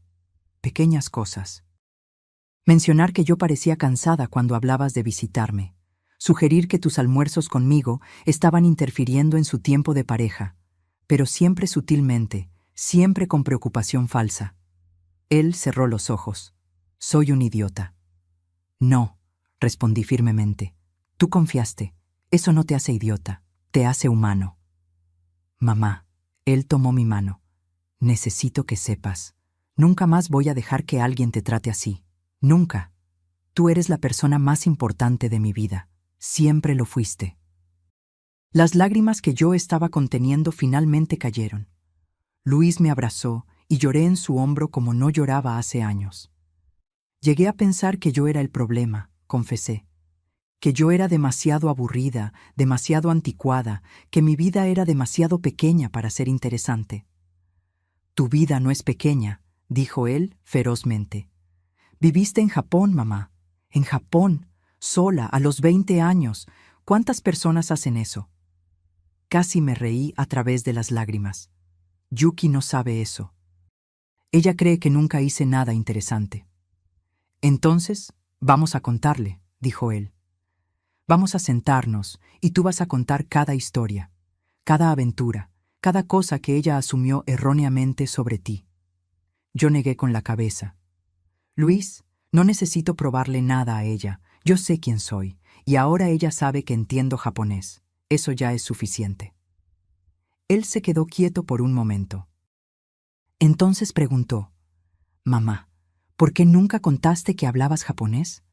Pequeñas cosas. Mencionar que yo parecía cansada cuando hablabas de visitarme. Sugerir que tus almuerzos conmigo estaban interfiriendo en su tiempo de pareja, pero siempre sutilmente, siempre con preocupación falsa. Él cerró los ojos. Soy un idiota. No, respondí firmemente. Tú confiaste. Eso no te hace idiota, te hace humano. Mamá, él tomó mi mano. Necesito que sepas. Nunca más voy a dejar que alguien te trate así. Nunca. Tú eres la persona más importante de mi vida. Siempre lo fuiste. Las lágrimas que yo estaba conteniendo finalmente cayeron. Luis me abrazó y lloré en su hombro como no lloraba hace años. Llegué a pensar que yo era el problema, confesé. Que yo era demasiado aburrida, demasiado anticuada, que mi vida era demasiado pequeña para ser interesante. Tu vida no es pequeña, dijo él ferozmente. Viviste en Japón, mamá. En Japón, sola, a los 20 años. ¿Cuántas personas hacen eso? Casi me reí a través de las lágrimas. Yuki no sabe eso. Ella cree que nunca hice nada interesante. Entonces, vamos a contarle, dijo él. Vamos a sentarnos y tú vas a contar cada historia, cada aventura, cada cosa que ella asumió erróneamente sobre ti. Yo negué con la cabeza. Luis, no necesito probarle nada a ella. Yo sé quién soy, y ahora ella sabe que entiendo japonés. Eso ya es suficiente. Él se quedó quieto por un momento. Entonces preguntó, Mamá, ¿por qué nunca contaste que hablabas japonés?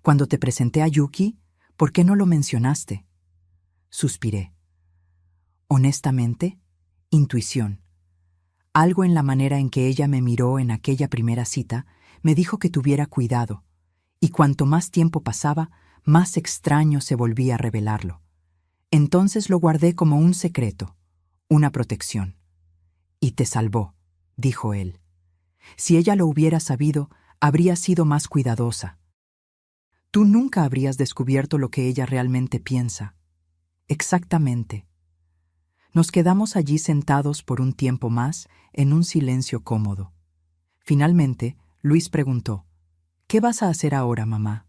Cuando te presenté a Yuki, ¿por qué no lo mencionaste? Suspiré. Honestamente, intuición. Algo en la manera en que ella me miró en aquella primera cita me dijo que tuviera cuidado, y cuanto más tiempo pasaba, más extraño se volvía a revelarlo. Entonces lo guardé como un secreto, una protección. Y te salvó, dijo él. Si ella lo hubiera sabido, habría sido más cuidadosa. Tú nunca habrías descubierto lo que ella realmente piensa. Exactamente. Nos quedamos allí sentados por un tiempo más, en un silencio cómodo. Finalmente, Luis preguntó, ¿qué vas a hacer ahora, mamá?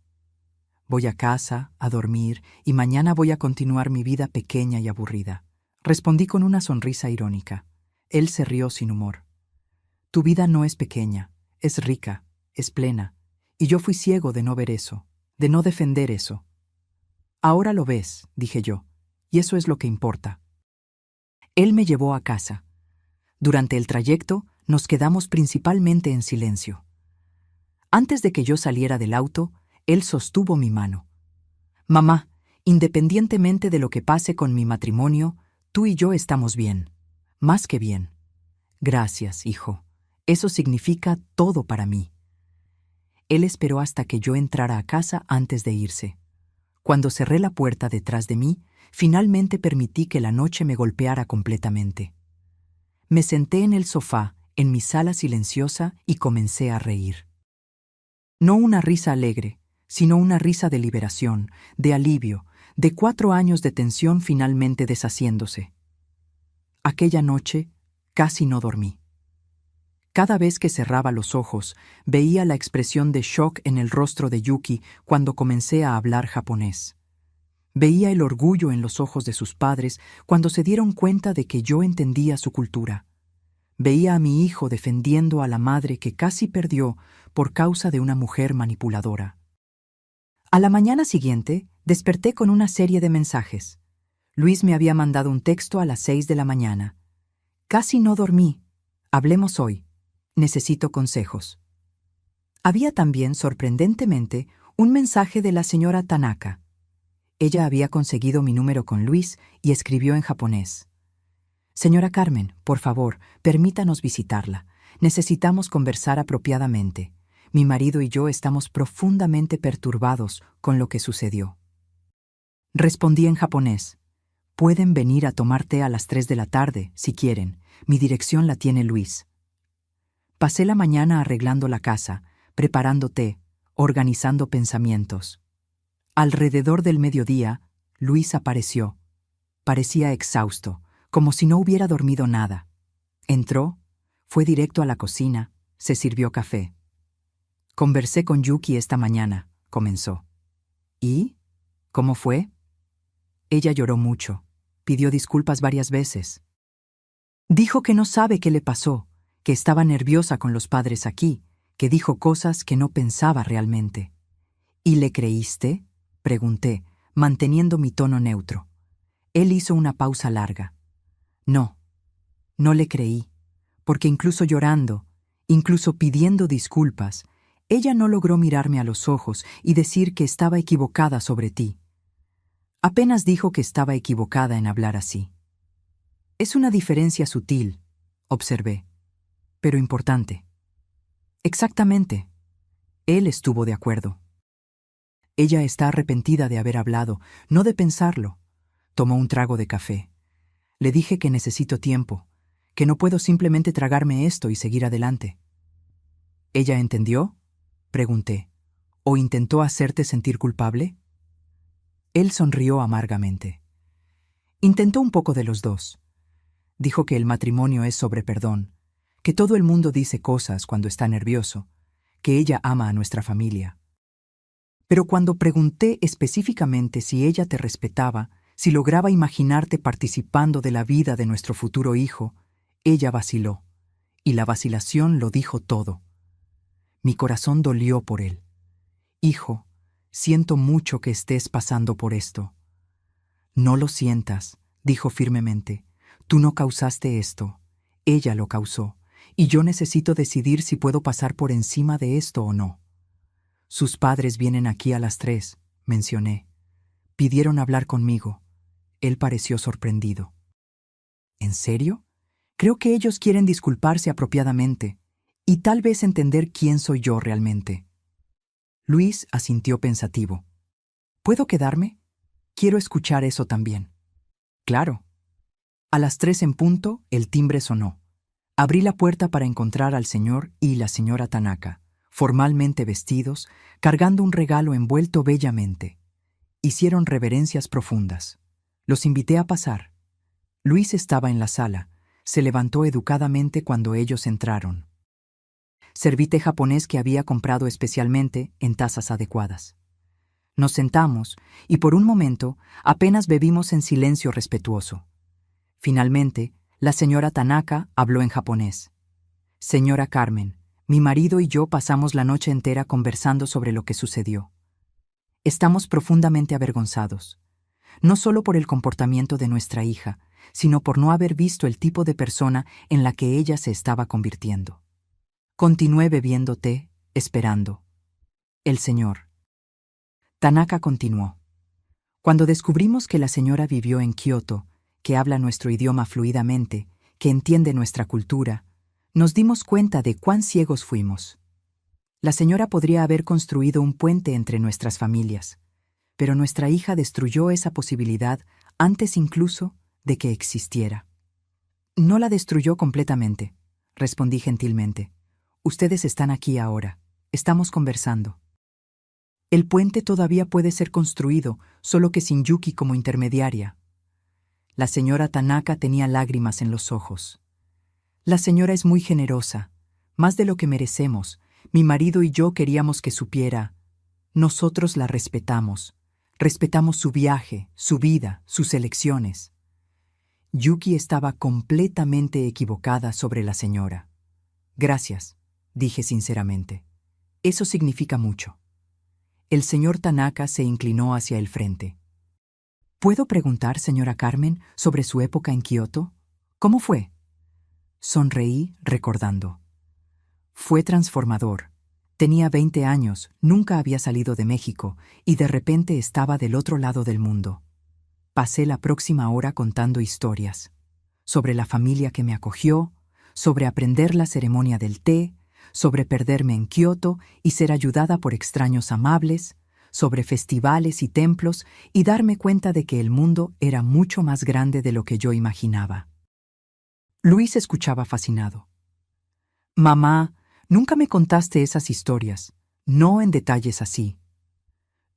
Voy a casa, a dormir, y mañana voy a continuar mi vida pequeña y aburrida. Respondí con una sonrisa irónica. Él se rió sin humor. Tu vida no es pequeña, es rica, es plena, y yo fui ciego de no ver eso, de no defender eso. Ahora lo ves, dije yo, y eso es lo que importa. Él me llevó a casa. Durante el trayecto, nos quedamos principalmente en silencio. Antes de que yo saliera del auto, él sostuvo mi mano. Mamá, independientemente de lo que pase con mi matrimonio, tú y yo estamos bien. Más que bien. Gracias, hijo. Eso significa todo para mí. Él esperó hasta que yo entrara a casa antes de irse. Cuando cerré la puerta detrás de mí, finalmente permití que la noche me golpeara completamente. Me senté en el sofá, en mi sala silenciosa, y comencé a reír. No una risa alegre, sino una risa de liberación, de alivio, de 4 años de tensión finalmente deshaciéndose. Aquella noche casi no dormí. Cada vez que cerraba los ojos, veía la expresión de shock en el rostro de Yuki cuando comencé a hablar japonés. Veía el orgullo en los ojos de sus padres cuando se dieron cuenta de que yo entendía su cultura. Veía a mi hijo defendiendo a la madre que casi perdió por causa de una mujer manipuladora. A la mañana siguiente, desperté con una serie de mensajes. Luis me había mandado un texto a las 6 de la mañana. Casi no dormí. Hablemos hoy. Necesito consejos. Había también, sorprendentemente, un mensaje de la señora Tanaka. Ella había conseguido mi número con Luis y escribió en japonés. Señora Carmen, por favor, permítanos visitarla. Necesitamos conversar apropiadamente. Mi marido y yo estamos profundamente perturbados con lo que sucedió. Respondí en japonés. Pueden venir a tomar té a las 3 de la tarde, si quieren. Mi dirección la tiene Luis. Pasé la mañana arreglando la casa, preparando té, organizando pensamientos. Alrededor del mediodía, Luis apareció. Parecía exhausto, como si no hubiera dormido nada. Entró, fue directo a la cocina, se sirvió café. Conversé con Yuki esta mañana, comenzó. ¿Y? ¿Cómo fue? Ella lloró mucho, pidió disculpas varias veces. Dijo que no sabe qué le pasó, que estaba nerviosa con los padres aquí, que dijo cosas que no pensaba realmente. ¿Y le creíste?, pregunté, manteniendo mi tono neutro. Él hizo una pausa larga. No, no le creí, porque incluso llorando, incluso pidiendo disculpas, ella no logró mirarme a los ojos y decir que estaba equivocada sobre ti. Apenas dijo que estaba equivocada en hablar así. Es una diferencia sutil, observé, pero importante. Exactamente. Él estuvo de acuerdo. Ella está arrepentida de haber hablado, no de pensarlo. Tomó un trago de café. Le dije que necesito tiempo, que no puedo simplemente tragarme esto y seguir adelante. ¿Ella entendió?, pregunté. ¿O intentó hacerte sentir culpable? Él sonrió amargamente. Intentó un poco de los dos. Dijo que el matrimonio es sobre perdón, que todo el mundo dice cosas cuando está nervioso, que ella ama a nuestra familia. Pero cuando pregunté específicamente si ella te respetaba, si lograba imaginarte participando de la vida de nuestro futuro hijo, ella vaciló, y la vacilación lo dijo todo. Mi corazón dolió por él. Hijo, siento mucho que estés pasando por esto. No lo sientas, dijo firmemente. Tú no causaste esto. Ella lo causó, y yo necesito decidir si puedo pasar por encima de esto o no. Sus padres vienen aquí a las 3, mencioné. Pidieron hablar conmigo. Él pareció sorprendido. ¿En serio? Creo que ellos quieren disculparse apropiadamente y tal vez entender quién soy yo realmente. Luis asintió pensativo. ¿Puedo quedarme? Quiero escuchar eso también. Claro. A las 3 en punto, el timbre sonó. Abrí la puerta para encontrar al señor y la señora Tanaka, formalmente vestidos, cargando un regalo envuelto bellamente. Hicieron reverencias profundas. Los invité a pasar. Luis estaba en la sala. Se levantó educadamente cuando ellos entraron. Serví té japonés que había comprado especialmente en tazas adecuadas. Nos sentamos y por un momento apenas bebimos en silencio respetuoso. Finalmente, la señora Tanaka habló en japonés. Señora Carmen, mi marido y yo pasamos la noche entera conversando sobre lo que sucedió. Estamos profundamente avergonzados, no solo por el comportamiento de nuestra hija, sino por no haber visto el tipo de persona en la que ella se estaba convirtiendo. Continué bebiendo té, esperando. El señor Tanaka continuó. Cuando descubrimos que la señora vivió en Kioto, que habla nuestro idioma fluidamente, que entiende nuestra cultura, nos dimos cuenta de cuán ciegos fuimos. La señora podría haber construido un puente entre nuestras familias, pero nuestra hija destruyó esa posibilidad antes incluso de que existiera. No la destruyó completamente, respondí gentilmente. Ustedes están aquí ahora, estamos conversando. El puente todavía puede ser construido, solo que sin Yuki como intermediaria. La señora Tanaka tenía lágrimas en los ojos. La señora es muy generosa, más de lo que merecemos. Mi marido y yo queríamos que supiera. Nosotros la respetamos, Respetamos su viaje, su vida, sus elecciones. Yuki estaba completamente equivocada sobre la señora. Gracias, dije sinceramente. Eso significa mucho. El señor Tanaka se inclinó hacia el frente. ¿Puedo preguntar, señora Carmen, sobre su época en Kioto? ¿Cómo fue? Sonreí, recordando. Fue transformador. Tenía 20 años, nunca había salido de México, y de repente estaba del otro lado del mundo. Pasé la próxima hora contando historias. Sobre la familia que me acogió, sobre aprender la ceremonia del té, sobre perderme en Kioto y ser ayudada por extraños amables, sobre festivales y templos y darme cuenta de que el mundo era mucho más grande de lo que yo imaginaba. Luis escuchaba fascinado. Mamá, nunca me contaste esas historias, no en detalles así.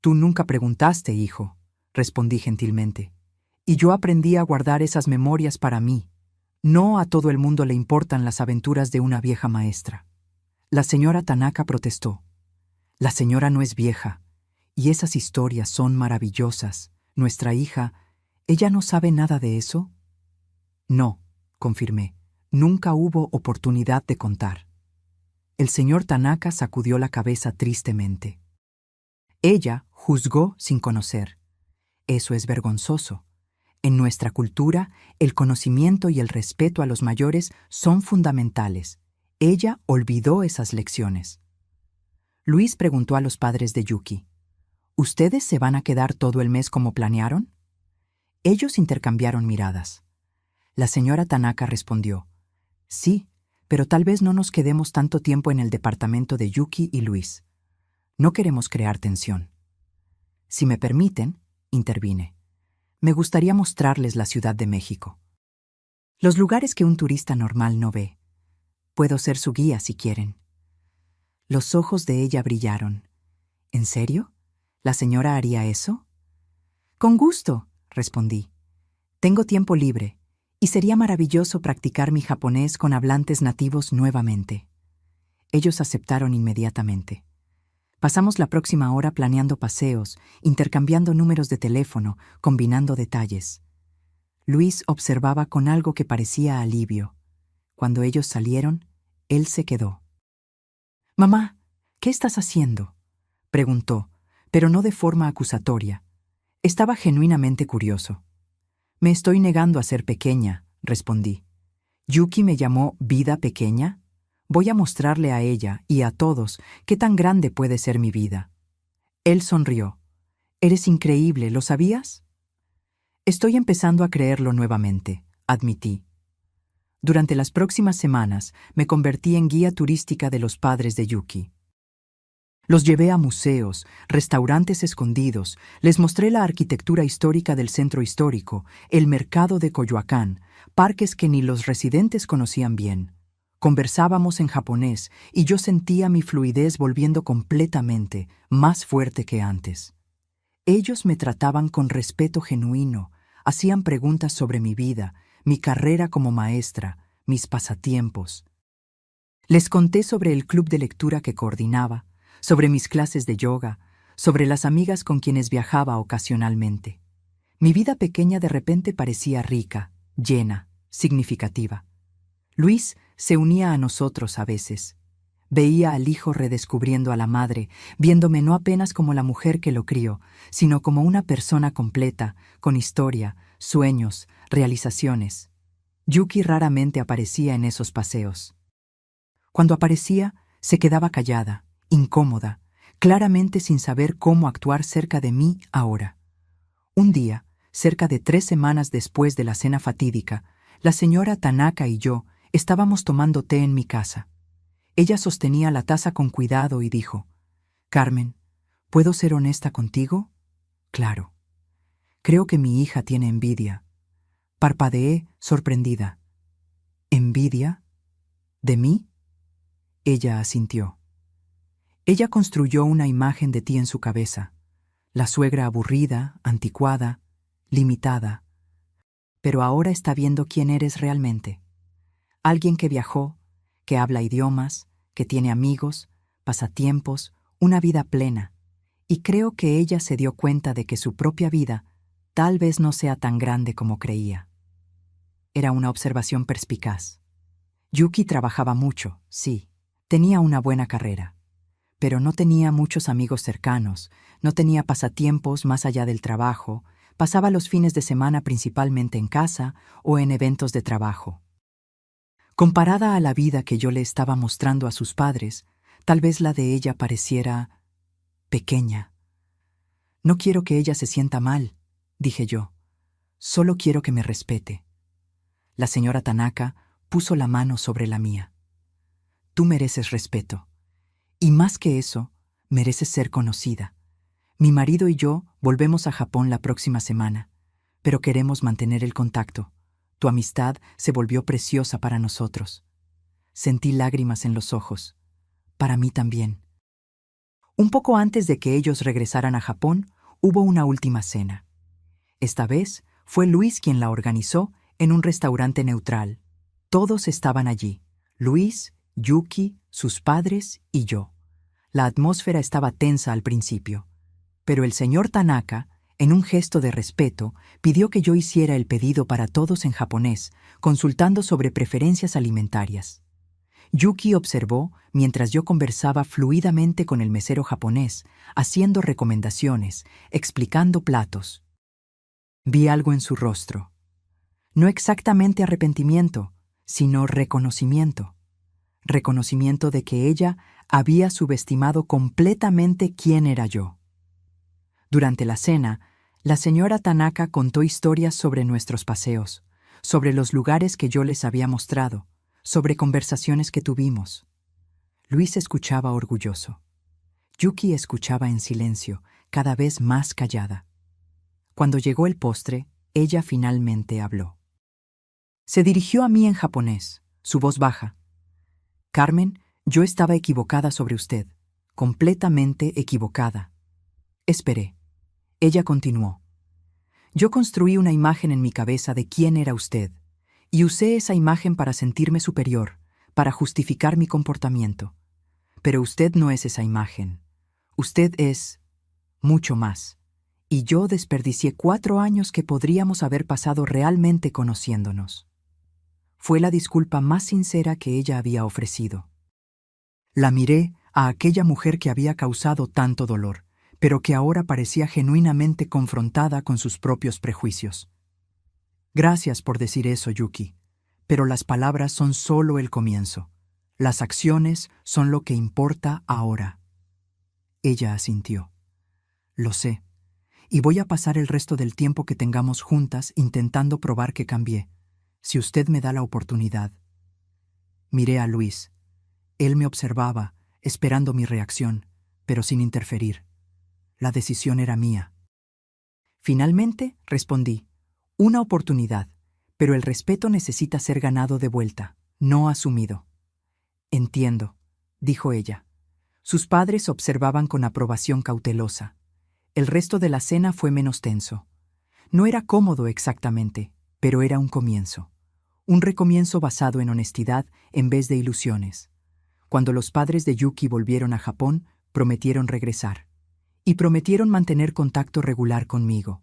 Tú nunca preguntaste, hijo, respondí gentilmente, y yo aprendí a guardar esas memorias para mí. No a todo el mundo le importan las aventuras de una vieja maestra. La señora Tanaka protestó. La señora no es vieja, y esas historias son maravillosas. Nuestra hija, ¿ella no sabe nada de eso? No, confirmé. Nunca hubo oportunidad de contar. El señor Tanaka sacudió la cabeza tristemente. Ella juzgó sin conocer. Eso es vergonzoso. En nuestra cultura, el conocimiento y el respeto a los mayores son fundamentales. Ella olvidó esas lecciones. Luis preguntó a los padres de Yuki, ¿ustedes se van a quedar todo el mes como planearon? Ellos intercambiaron miradas. La señora Tanaka respondió, sí, pero tal vez no nos quedemos tanto tiempo en el departamento de Yuki y Luis. No queremos crear tensión. Si me permiten, intervine. Me gustaría mostrarles la Ciudad de México. Los lugares que un turista normal no ve. Puedo ser su guía si quieren. Los ojos de ella brillaron. ¿En serio? ¿La señora haría eso? Con gusto, respondí. Tengo tiempo libre, y sería maravilloso practicar mi japonés con hablantes nativos nuevamente. Ellos aceptaron inmediatamente. Pasamos la próxima hora planeando paseos, intercambiando números de teléfono, combinando detalles. Luis observaba con algo que parecía alivio. Cuando ellos salieron, él se quedó. «Mamá, ¿qué estás haciendo?», preguntó, pero no de forma acusatoria. Estaba genuinamente curioso. «Me estoy negando a ser pequeña», respondí. «Yuki me llamó vida pequeña. Voy a mostrarle a ella y a todos qué tan grande puede ser mi vida». Él sonrió. «Eres increíble, ¿lo sabías?». «Estoy empezando a creerlo nuevamente», admití. Durante las próximas semanas me convertí en guía turística de los padres de Yuki. Los llevé a museos, restaurantes escondidos, les mostré la arquitectura histórica del centro histórico, el mercado de Coyoacán, parques que ni los residentes conocían bien. Conversábamos en japonés y yo sentía mi fluidez volviendo completamente, más fuerte que antes. Ellos me trataban con respeto genuino, hacían preguntas sobre mi vida, mi carrera como maestra, mis pasatiempos. Les conté sobre el club de lectura que coordinaba, sobre mis clases de yoga, sobre las amigas con quienes viajaba ocasionalmente. Mi vida pequeña de repente parecía rica, llena, significativa. Luis se unía a nosotros a veces. Veía al hijo redescubriendo a la madre, viéndome no apenas como la mujer que lo crió, sino como una persona completa, con historia, sueños, realizaciones. Yuki raramente aparecía en esos paseos. Cuando aparecía, se quedaba callada, incómoda, claramente sin saber cómo actuar cerca de mí ahora. Un día, cerca de 3 semanas después de la cena fatídica, la señora Tanaka y yo estábamos tomando té en mi casa. Ella sostenía la taza con cuidado y dijo, «Carmen, ¿puedo ser honesta contigo?». «Claro. Creo que mi hija tiene envidia». Parpadeé, sorprendida. «¿Envidia? ¿De mí?». Ella asintió. Ella construyó una imagen de ti en su cabeza, la suegra aburrida, anticuada, limitada. Pero ahora está viendo quién eres realmente. Alguien que viajó, que habla idiomas, que tiene amigos, pasatiempos, una vida plena. Y creo que ella se dio cuenta de que su propia vida tal vez no sea tan grande como creía. Era una observación perspicaz. Yuki trabajaba mucho, sí, tenía una buena carrera, pero no tenía muchos amigos cercanos, no tenía pasatiempos más allá del trabajo, pasaba los fines de semana principalmente en casa o en eventos de trabajo. Comparada a la vida que yo le estaba mostrando a sus padres, tal vez la de ella pareciera pequeña. No quiero que ella se sienta mal, dije yo. Solo quiero que me respete. La señora Tanaka puso la mano sobre la mía. Tú mereces respeto. Y más que eso, mereces ser conocida. Mi marido y yo volvemos a Japón la próxima semana, pero queremos mantener el contacto. Tu amistad se volvió preciosa para nosotros. Sentí lágrimas en los ojos. Para mí también. Un poco antes de que ellos regresaran a Japón, hubo una última cena. Esta vez fue Luis quien la organizó en un restaurante neutral. Todos estaban allí, Luis, Yuki, sus padres y yo. La atmósfera estaba tensa al principio, pero el señor Tanaka, en un gesto de respeto, pidió que yo hiciera el pedido para todos en japonés, consultando sobre preferencias alimentarias. Yuki observó mientras yo conversaba fluidamente con el mesero japonés, haciendo recomendaciones, explicando platos. Vi algo en su rostro. No exactamente arrepentimiento, sino reconocimiento. Reconocimiento de que ella había subestimado completamente quién era yo. Durante la cena, la señora Tanaka contó historias sobre nuestros paseos, sobre los lugares que yo les había mostrado, sobre conversaciones que tuvimos. Luis escuchaba orgulloso. Yuki escuchaba en silencio, cada vez más callada. Cuando llegó el postre, ella finalmente habló. Se dirigió a mí en japonés, su voz baja. Carmen, yo estaba equivocada sobre usted, completamente equivocada. Esperé. Ella continuó. Yo construí una imagen en mi cabeza de quién era usted, y usé esa imagen para sentirme superior, para justificar mi comportamiento. Pero usted no es esa imagen. Usted es mucho más. Y yo desperdicié 4 años que podríamos haber pasado realmente conociéndonos. Fue la disculpa más sincera que ella había ofrecido. La miré a aquella mujer que había causado tanto dolor, pero que ahora parecía genuinamente confrontada con sus propios prejuicios. Gracias por decir eso, Yuki, pero las palabras son solo el comienzo. Las acciones son lo que importa ahora. Ella asintió. Lo sé, y voy a pasar el resto del tiempo que tengamos juntas intentando probar que cambié, si usted me da la oportunidad. Miré a Luis. Él me observaba, esperando mi reacción, pero sin interferir. La decisión era mía. Finalmente, respondí, una oportunidad, pero el respeto necesita ser ganado de vuelta, no asumido. Entiendo, dijo ella. Sus padres observaban con aprobación cautelosa. El resto de la cena fue menos tenso. No era cómodo exactamente, pero era un comienzo. Un recomienzo basado en honestidad en vez de ilusiones. Cuando los padres de Yuki volvieron a Japón, prometieron regresar. Y prometieron mantener contacto regular conmigo.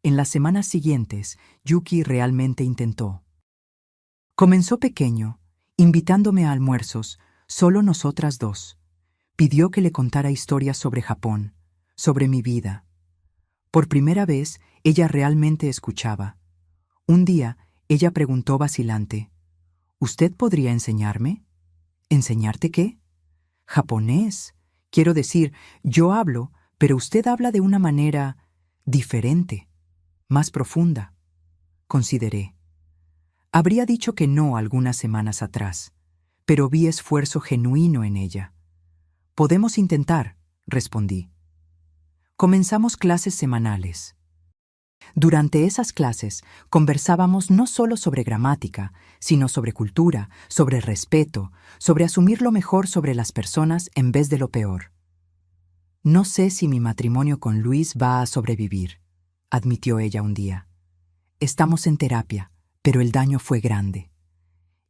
En las semanas siguientes, Yuki realmente intentó. Comenzó pequeño, invitándome a almuerzos, solo nosotras dos. Pidió que le contara historias sobre Japón, sobre mi vida. Por primera vez, ella realmente escuchaba. Un día, ella preguntó vacilante, ¿usted podría enseñarme? ¿Enseñarte qué? Japonés. Quiero decir, yo hablo, pero usted habla de una manera diferente, más profunda. Consideré. Habría dicho que no algunas semanas atrás, pero vi esfuerzo genuino en ella. Podemos intentar, respondí. Comenzamos clases semanales. Durante esas clases conversábamos no solo sobre gramática, sino sobre cultura, sobre respeto, sobre asumir lo mejor sobre las personas en vez de lo peor. No sé si mi matrimonio con Luis va a sobrevivir, admitió ella un día. Estamos en terapia, pero el daño fue grande.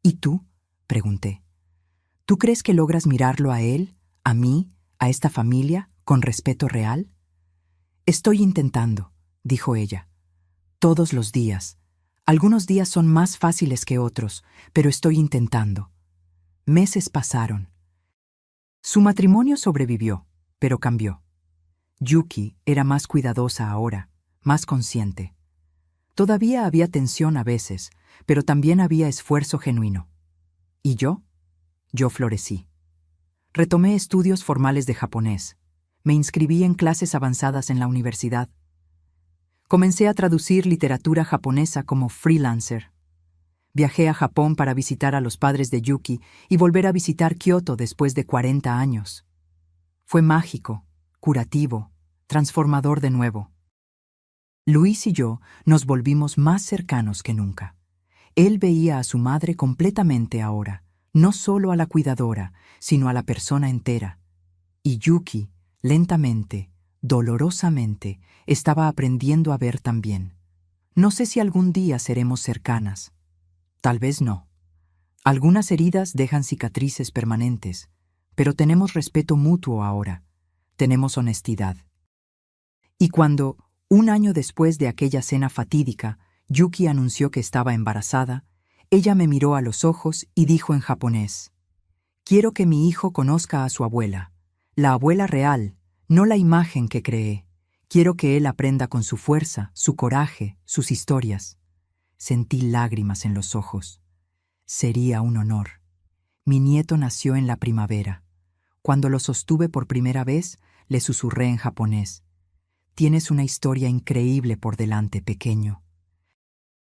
¿Y tú? Pregunté. ¿Tú crees que logras mirarlo a él, a mí, a esta familia, ¿Con respeto real? Estoy intentando, dijo ella. Todos los días. Algunos días son más fáciles que otros, pero estoy intentando. Meses pasaron. Su matrimonio sobrevivió, pero cambió. Yuki era más cuidadosa ahora, más consciente. Todavía había tensión a veces, pero también había esfuerzo genuino. ¿Y yo? Yo florecí. Retomé estudios formales de japonés. Me inscribí en clases avanzadas en la universidad. Comencé a traducir literatura japonesa como freelancer. Viajé a Japón para visitar a los padres de Yuki y volver a visitar Kioto después de 40 años. Fue mágico, curativo, transformador de nuevo. Luis y yo nos volvimos más cercanos que nunca. Él veía a su madre completamente ahora, no solo a la cuidadora, sino a la persona entera. Y Yuki, lentamente, dolorosamente, estaba aprendiendo a ver también. No sé si algún día seremos cercanas. Tal vez no. Algunas heridas dejan cicatrices permanentes, pero tenemos respeto mutuo ahora. Tenemos honestidad. Y cuando, un año después de aquella cena fatídica, Yuki anunció que estaba embarazada, ella me miró a los ojos y dijo en japonés: «Quiero que mi hijo conozca a su abuela, la abuela real, no la imagen que creé. Quiero que él aprenda con su fuerza, su coraje, sus historias». Sentí lágrimas en los ojos. Sería un honor. Mi nieto nació en la primavera. Cuando lo sostuve por primera vez, le susurré en japonés: «Tienes una historia increíble por delante, pequeño.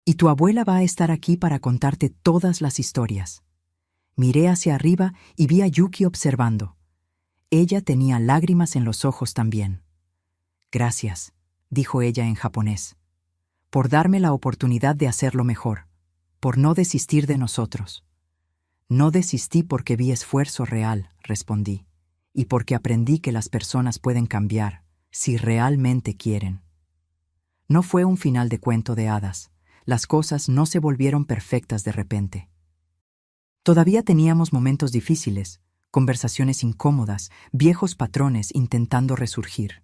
Y tu abuela va a estar aquí para contarte todas las historias». Miré hacia arriba y vi a Yuki observando. Ella tenía lágrimas en los ojos también. «Gracias», dijo ella en japonés, «por darme la oportunidad de hacerlo mejor, por no desistir de nosotros». «No desistí porque vi esfuerzo real», respondí, «y porque aprendí que las personas pueden cambiar, si realmente quieren». No fue un final de cuento de hadas. Las cosas no se volvieron perfectas de repente. Todavía teníamos momentos difíciles, conversaciones incómodas, viejos patrones intentando resurgir.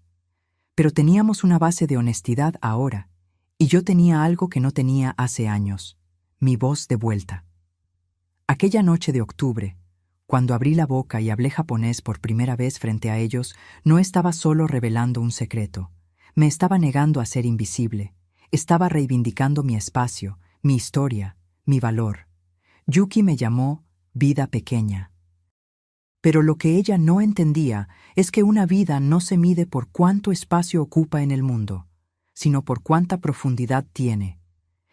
Pero teníamos una base de honestidad ahora, y yo tenía algo que no tenía hace años: mi voz de vuelta. Aquella noche de octubre, cuando abrí la boca y hablé japonés por primera vez frente a ellos, no estaba solo revelando un secreto. Me estaba negando a ser invisible. Estaba reivindicando mi espacio, mi historia, mi valor. Yuki me llamó vida pequeña. Pero lo que ella no entendía es que una vida no se mide por cuánto espacio ocupa en el mundo, sino por cuánta profundidad tiene.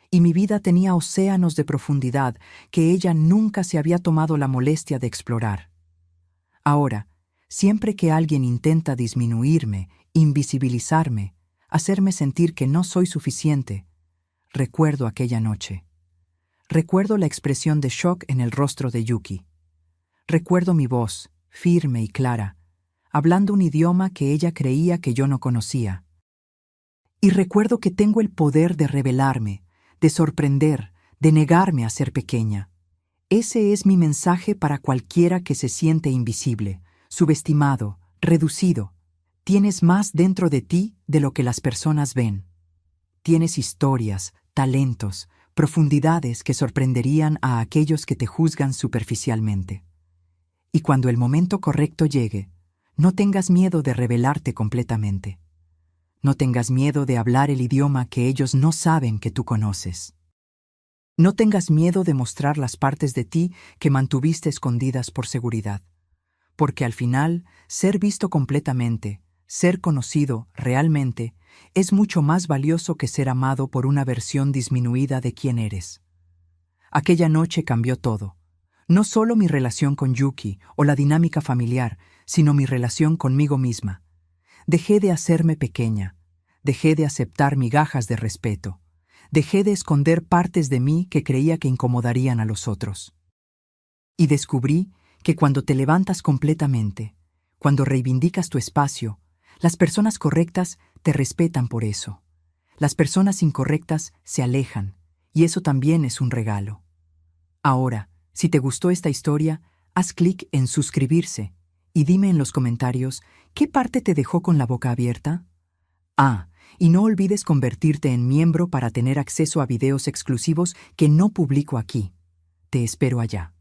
Y mi vida tenía océanos de profundidad que ella nunca se había tomado la molestia de explorar. Ahora, siempre que alguien intenta disminuirme, invisibilizarme, hacerme sentir que no soy suficiente, recuerdo aquella noche. Recuerdo la expresión de shock en el rostro de Yuki. Recuerdo mi voz, firme y clara, hablando un idioma que ella creía que yo no conocía. Y recuerdo que tengo el poder de revelarme, de sorprender, de negarme a ser pequeña. Ese es mi mensaje para cualquiera que se siente invisible, subestimado, reducido. Tienes más dentro de ti de lo que las personas ven. Tienes historias, talentos, profundidades que sorprenderían a aquellos que te juzgan superficialmente. Y cuando el momento correcto llegue, no tengas miedo de revelarte completamente. No tengas miedo de hablar el idioma que ellos no saben que tú conoces. No tengas miedo de mostrar las partes de ti que mantuviste escondidas por seguridad. Porque al final, ser visto completamente, ser conocido realmente, es mucho más valioso que ser amado por una versión disminuida de quién eres. Aquella noche cambió todo. No solo mi relación con Yuki o la dinámica familiar, sino mi relación conmigo misma. Dejé de hacerme pequeña. Dejé de aceptar migajas de respeto. Dejé de esconder partes de mí que creía que incomodarían a los otros. Y descubrí que cuando te levantas completamente, cuando reivindicas tu espacio, las personas correctas te respetan por eso. Las personas incorrectas se alejan, y eso también es un regalo. Ahora, si te gustó esta historia, haz clic en suscribirse y dime en los comentarios ¿Qué parte te dejó con la boca abierta? Ah, y no olvides convertirte en miembro para tener acceso a videos exclusivos que no publico aquí. Te espero allá.